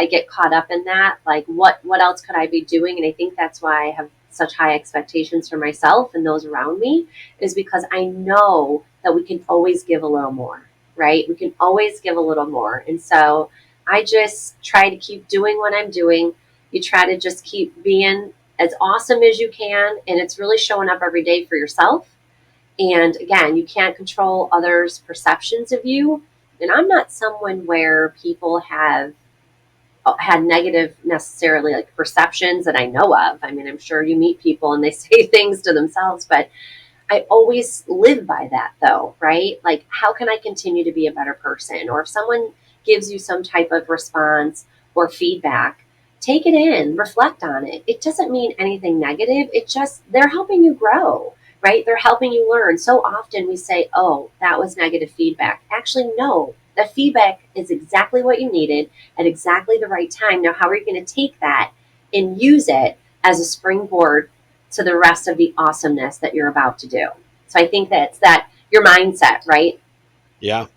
get caught up in that. Like, what else could I be doing? And I think that's why I have such high expectations for myself and those around me, is because I know that we can always give a little more, right? We can always give a little more. And so I just try to keep doing what I'm doing. You try to just keep being as awesome as you can, and it's really showing up every day for yourself. And again, you can't control others' perceptions of you. And I'm not someone where people have had negative necessarily like perceptions that I know of. I mean, I'm sure you meet people and they say things to themselves, but I always live by that though, right? Like, how can I continue to be a better person? Or if someone gives you some type of response or feedback, take it in, reflect on it. It doesn't mean anything negative. It just, they're helping you grow, right? They're helping you learn. So often we say, oh, that was negative feedback. Actually, no, the feedback is exactly what you needed at exactly the right time. Now, how are you going to take that and use it as a springboard to the rest of the awesomeness that you're about to do? So I think that's that your mindset, right? Yeah.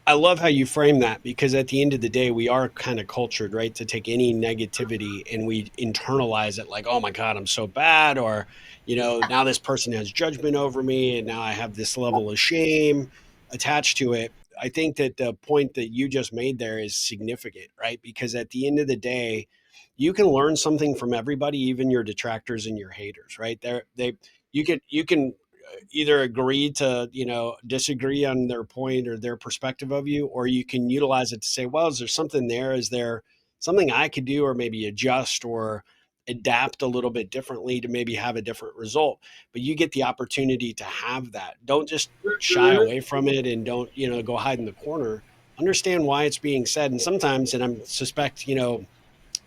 I love how you frame that, because at the end of the day, we are kind of cultured, right, to take any negativity and we internalize it like, oh my God, I'm so bad. Or, now this person has judgment over me and now I have this level of shame attached to it. I think that the point that you just made there is significant, right? Because at the end of the day, you can learn something from everybody, even your detractors and your haters, right? You can either agree to disagree on their point or their perspective of you, or you can utilize it to say, well, is there something there, is there something I could do, or maybe adjust or adapt a little bit differently to maybe have a different result. But you get the opportunity to have that. Don't just shy Mm-hmm. away from it, and don't go hide in the corner. Understand why it's being said. And sometimes, and I'm suspect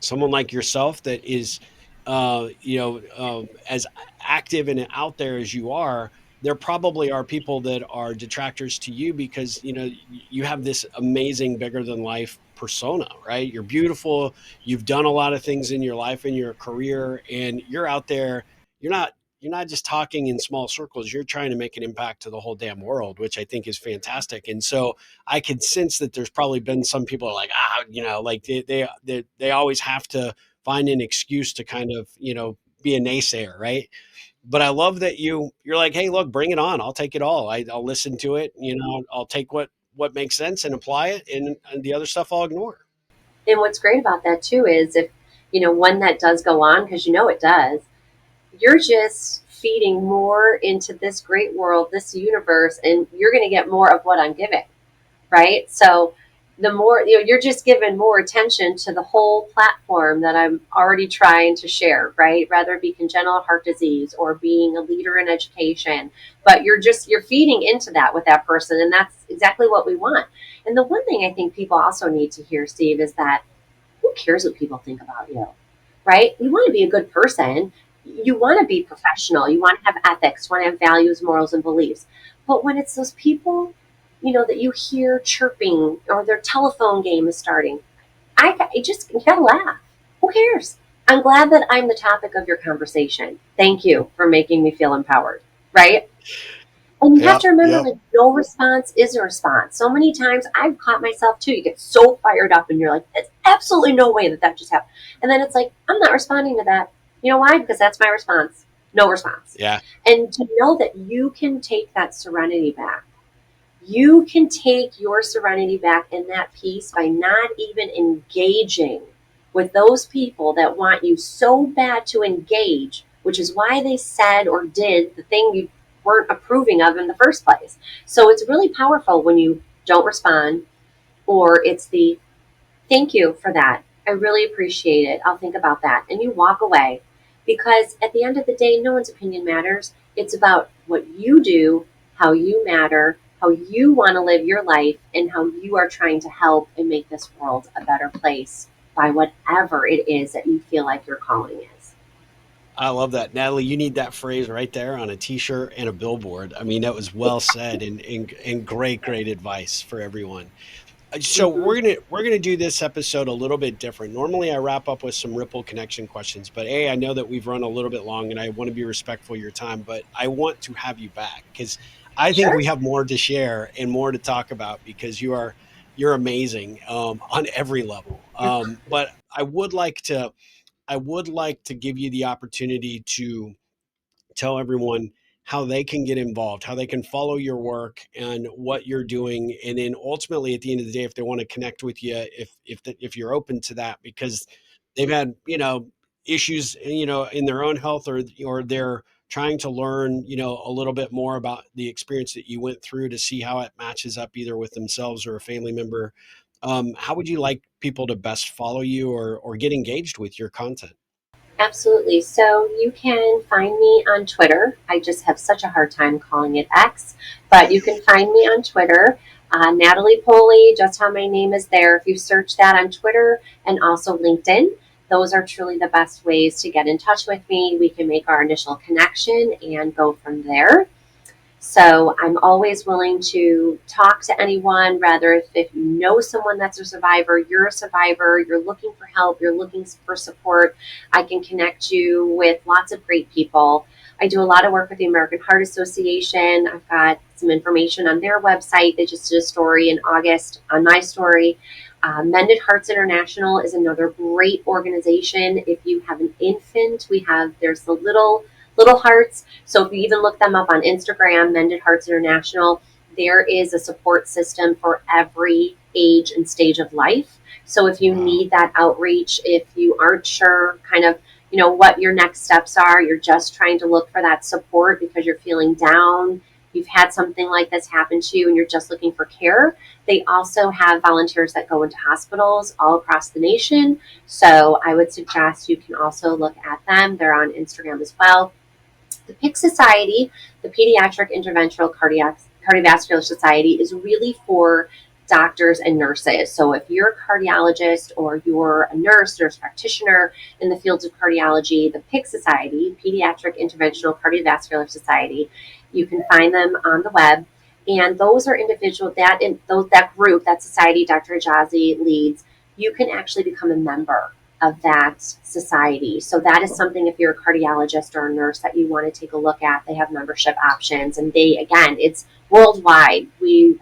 someone like yourself that is as active and out there as you are, there probably are people that are detractors to you because you have this amazing bigger than life persona, right? You're beautiful, you've done a lot of things in your life and your career, and you're out there. You're not just talking in small circles, you're trying to make an impact to the whole damn world, which I think is fantastic. And so I could sense that there's probably been some people like, like they always have to find an excuse to kind of, be a naysayer, right? But I love that you're like, hey, look, bring it on. I'll take it all. I'll listen to it. I'll take what makes sense and apply it, and the other stuff I'll ignore. And what's great about that too is if, when that does go on, because it does, you're just feeding more into this great world, this universe, and you're going to get more of what I'm giving, right? So the more, you're just giving more attention to the whole platform that I'm already trying to share, right? Rather it be congenital heart disease or being a leader in education, but you're feeding into that with that person, and that's exactly what we want. And the one thing I think people also need to hear, Steve, is that who cares what people think about you, right? You want to be a good person. You want to be professional. You want to have ethics. You want to have values, morals, and beliefs. But when it's those people, that you hear chirping or their telephone game is starting, you gotta laugh. Who cares? I'm glad that I'm the topic of your conversation. Thank you for making me feel empowered, right? And you have Yep, to remember, yep. like, no response is a response. So many times I've caught myself too. You get so fired up and you're like, there's absolutely no way that just happened. And then it's like, I'm not responding to that. You know why? Because that's my response. No response. Yeah. And to know that you can take that serenity back. You can take your serenity back in that peace by not even engaging with those people that want you so bad to engage, which is why they said or did the thing you weren't approving of in the first place. So it's really powerful when you don't respond, or it's the thank you for that. I really appreciate it. I'll think about that. And you walk away, because at the end of the day, no one's opinion matters. It's about what you do, how you matter, how you want to live your life, and how you are trying to help and make this world a better place by whatever it is that you feel like your calling is. I love that. Natalie, you need that phrase right there on a t-shirt and a billboard. I mean, that was well said and great, great advice for everyone. So Hmm. we're gonna do this episode a little bit different. Normally, I wrap up with some Ripple connection questions, but I know that we've run a little bit long, and I want to be respectful of your time. But I want to have you back because I think Sure. we have more to share and more to talk about because you're amazing on every level. But I would like to give you the opportunity to tell everyone how they can get involved, how they can follow your work and what you're doing, and then ultimately at the end of the day, if they want to connect with you, if you're open to that, because they've had issues in their own health, or they're trying to learn a little bit more about the experience that you went through to see how it matches up either with themselves or a family member. How would you like people to best follow you or get engaged with your content? Absolutely. So you can find me on Twitter. I just have such a hard time calling it X, but you can find me on Twitter, Natalie Poli, just how my name is there. If you search that on Twitter and also LinkedIn, those are truly the best ways to get in touch with me. We can make our initial connection and go from there. So I'm always willing to talk to anyone, rather if you know someone that's a survivor, you're a survivor, you're looking for help, you're looking for support, I can connect you with lots of great people. I do a lot of work with the American Heart Association. I've got some information on their website. They just did a story in August on my story. Mended Hearts International is another great organization. If you have an infant, there's the little hearts. So if you even look them up on Instagram, Mended Hearts International, there is a support system for every age and stage of life. So if you Wow. need that outreach, if you aren't sure kind of, what your next steps are, you're just trying to look for that support because you're feeling down, you've had something like this happen to you and you're just looking for care, they also have volunteers that go into hospitals all across the nation. So I would suggest you can also look at them. They're on Instagram as well. The PIC Society, the Pediatric Interventional Cardiovascular Society, is really for doctors and nurses. So if you're a cardiologist or you're a nurse practitioner in the fields of cardiology, the PIC Society, Pediatric Interventional Cardiovascular Society, you can find them on the web. And those are individual that group, that society Dr. Ajazi leads, you can actually become a member of that society. So that is something, if you're a cardiologist or a nurse, that you want to take a look at. They have membership options, and it's worldwide.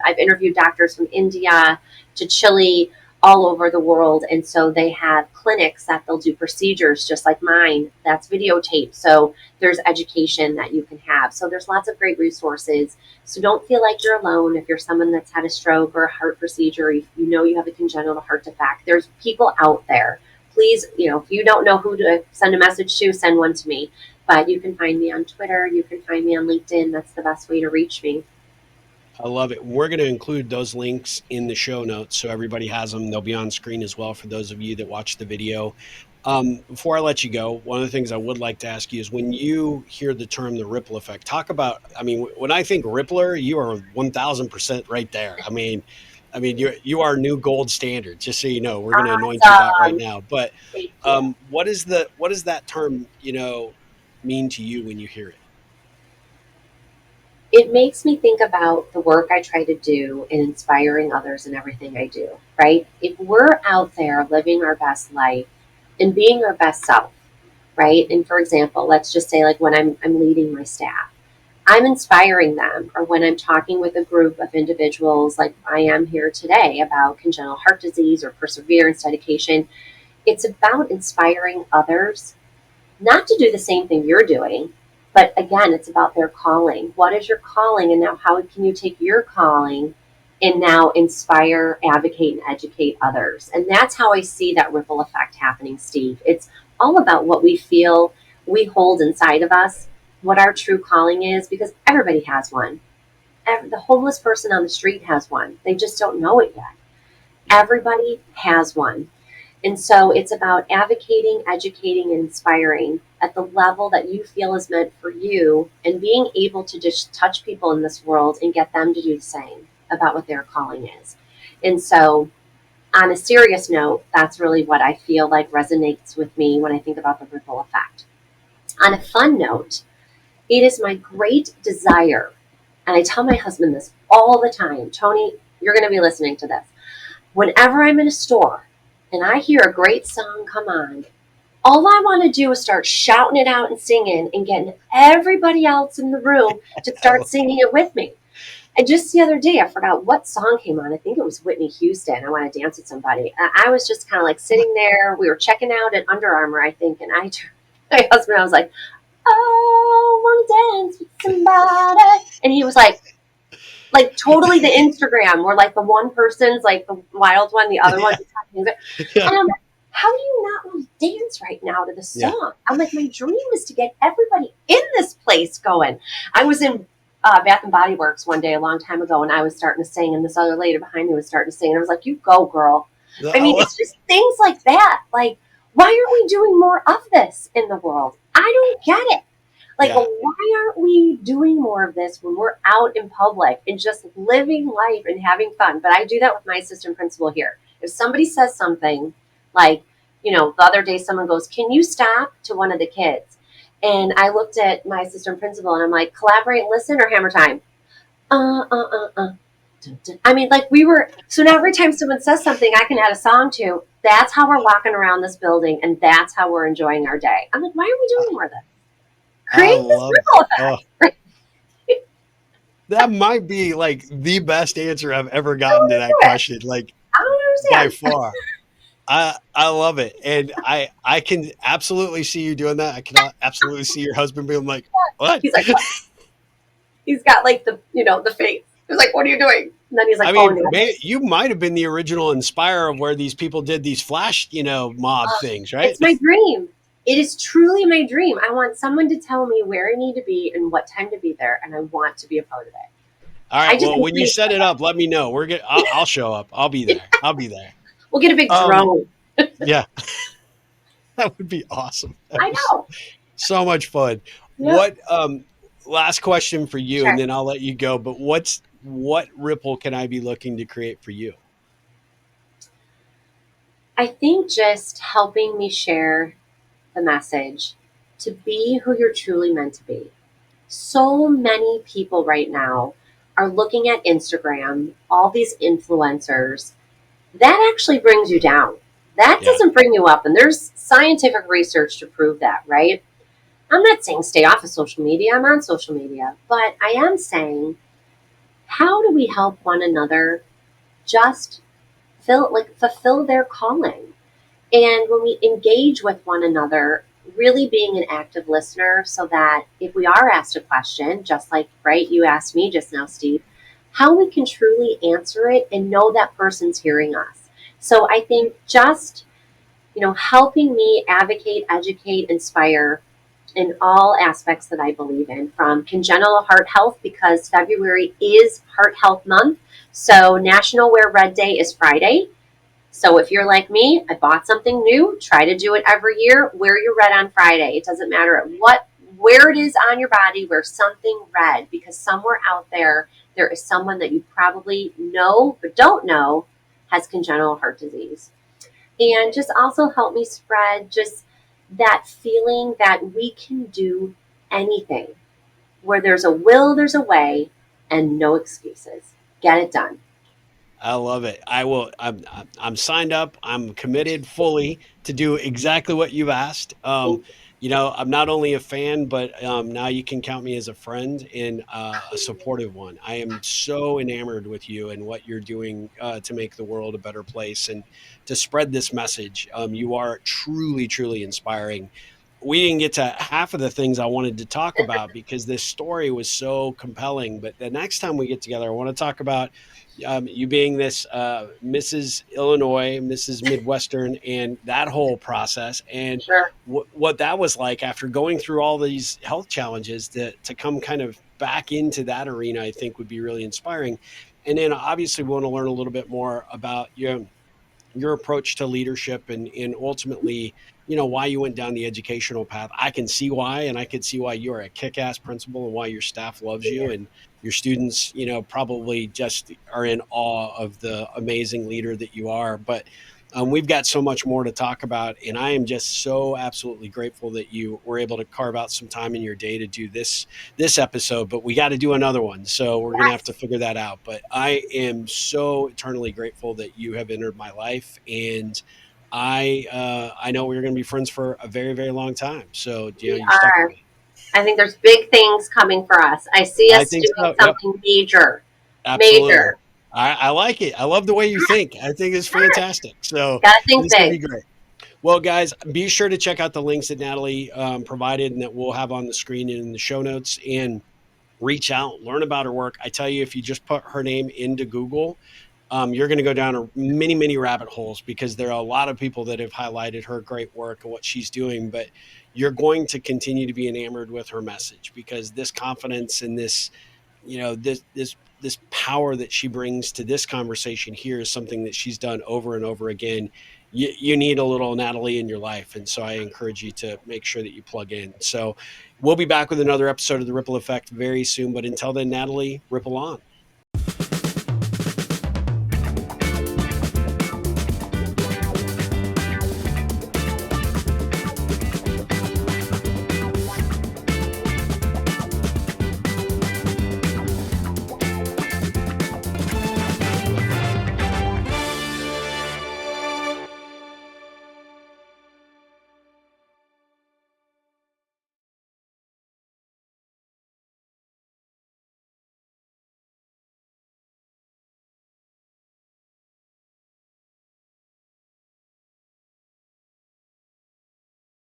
I've interviewed doctors from India to Chile, all over the world, and so they have clinics that they'll do procedures just like mine. That's videotaped, so there's education that you can have. So there's lots of great resources. So don't feel like you're alone. If you're someone that's had a stroke or a heart procedure, if you know you have a congenital heart defect, there's people out there. Please, if you don't know who to send a message to, send one to me. But you can find me on Twitter. You can find me on LinkedIn. That's the best way to reach me. I love it. We're going to include those links in the show notes so everybody has them. They'll be on screen as well for those of you that watch the video. Before I let you go, one of the things I would like to ask you is when you hear the term the ripple effect, talk about, I mean, when I think Rippler, you are 1000% right there. I mean, you are new gold standard, just so you know, we're going to anoint you that right Awesome. now. But Thank you. what does that term, mean to you when you hear it? It makes me think about the work I try to do in inspiring others in everything I do, right? If we're out there living our best life and being our best self, right? And for example, let's just say like when I'm leading my staff, I'm inspiring them, or when I'm talking with a group of individuals like I am here today about congenital heart disease or perseverance, dedication, it's about inspiring others not to do the same thing you're doing, but again, it's about their calling. What is your calling? And now, how can you take your calling and now inspire, advocate, and educate others? And that's how I see that ripple effect happening, Steve. It's all about what we feel we hold inside of us, what our true calling is, because everybody has one. The homeless person on the street has one. They just don't know it yet. Yep. Everybody has one. And so it's about advocating, educating, and inspiring at the level that you feel is meant for you, and being able to just touch people in this world and get them to do the same about what their calling is. And so, on a serious note, that's really what I feel like resonates with me when I think about the ripple effect. On a fun note, it is my great desire, and I tell my husband this all the time, Tony, you're going to be listening to this. Whenever I'm in a store and I hear a great song come on, all I want to do is start shouting it out and singing and getting everybody else in the room to start singing it with me. And just the other day, I forgot what song came on. I think it was Whitney Houston. I want to dance with somebody. I was just kind of like sitting there. We were checking out at Under Armour, I think, and I turned to my husband. I was like, "Oh, I want to dance with somebody," and he was like totally the Instagram, where like the one person's like the wild one, the other one's talking. Yeah. And I'm like, how do you not want to dance right now to the Yeah. song? I'm like, my dream is to get everybody in this place going. I was in Bath and Body Works one day a long time ago, and I was starting to sing, and this other lady behind me was starting to sing, and I was like, you go, girl. I mean, it's just things like that. Like, why aren't we doing more of this in the world? I don't get it. Like, Yeah. why aren't we doing more of this when we're out in public and just living life and having fun? But I do that with my assistant principal here. If somebody says something like, the other day someone goes, "Can you stop?" to one of the kids. And I looked at my assistant principal and I'm like, "Collaborate and listen or hammer time?" Uh, uh, uh, uh. I mean, like so now every time someone says something I can add a song to, that's how we're walking around this building and that's how we're enjoying our day. I'm like, why are we doing more of this? I Create this love ripple oh, effect. that might be like the best answer I've ever I gotten want to to that do it. question. Like I don't by understand. far. I love it. And I can absolutely see you doing that. I can absolutely see your husband being like, what? He's like, what? He's got like the face. He's like, what are you doing? And then he's like, I oh, mean, no. you might have been the original inspirer of where these people did these flash, mob things, right? It's my dream. It is truly my dream. I want someone to tell me where I need to be and what time to be there, and I want to be a part of it. All I right. just Well, when you set it up, let me know. I'll show up. I'll be there. I'll be there. we'll get a big Um, drone. yeah, that would be awesome. That I was know. so much fun. Yep. What last question for you, and Sure. then I'll let you go. But what ripple can I be looking to create for you? I think just helping me share the message to be who you're truly meant to be. So many people right now are looking at Instagram, all these influencers. That actually brings you down. That Yeah. doesn't bring you up. And there's scientific research to prove that, right? I'm not saying stay off of social media. I'm on social media. But I am saying, how do we help one another just fulfill their calling? And when we engage with one another, really being an active listener so that if we are asked a question, just like, right, you asked me just now, Steve, how we can truly answer it and know that person's hearing us. So I think just, helping me advocate, educate, inspire in all aspects that I believe in, from congenital heart health, because February is Heart Health Month. So National Wear Red Day is Friday. So if you're like me, I bought something new, try to do it every year, wear your red on Friday. It doesn't matter where it is on your body, wear something red, because somewhere out there is someone that you probably know but don't know has congenital heart disease. And just also help me spread just that feeling that we can do anything. Where there's a will, there's a way, and no excuses. Get it done. I love it. I will. I'm signed up. I'm committed fully to do exactly what you've asked. Thank you. I'm not only a fan, but now you can count me as a friend and a supportive one. I am so enamored with you and what you're doing to make the world a better place and to spread this message. You are truly, truly inspiring. We didn't get to half of the things I wanted to talk about because this story was so compelling. But the next time we get together, I want to talk about you being this Mrs. Illinois, Mrs. Midwestern, and that whole process, and Sure. what that was like after going through all these health challenges to come kind of back into that arena, I think would be really inspiring. And then obviously we want to learn a little bit more about your approach to leadership and ultimately why you went down the educational path. I can see why, and I could see why you are a kick-ass principal and why your staff loves you and your students probably just are in awe of the amazing leader that you are. But We've got so much more to talk about, and I am just so absolutely grateful that you were able to carve out some time in your day to do this episode. But we got to do another one, so we're gonna have to Yes. figure that out. But I am so eternally grateful that you have entered my life, and I know we're gonna be friends for a very very long time. So We you're stuck with are. me. I think there's big things coming for us. I see I us think doing so. Yep, something major. absolutely. Major. I like it. I love the way you think. I think it's fantastic. So Gotta think this is gonna big. be great. Well, guys, be sure to check out the links that Natalie provided and that we'll have on the screen and in the show notes, and reach out, learn about her work. I tell you, if you just put her name into Google, you're going to go down many, many rabbit holes, because there are a lot of people that have highlighted her great work and what she's doing. But you're going to continue to be enamored with her message, because this confidence and this, this power that she brings to this conversation here is something that she's done over and over again. You need a little Natalie in your life, and so I encourage you to make sure that you plug in. So we'll be back with another episode of the Ripple Effect very soon, but until then, Natalie, ripple on.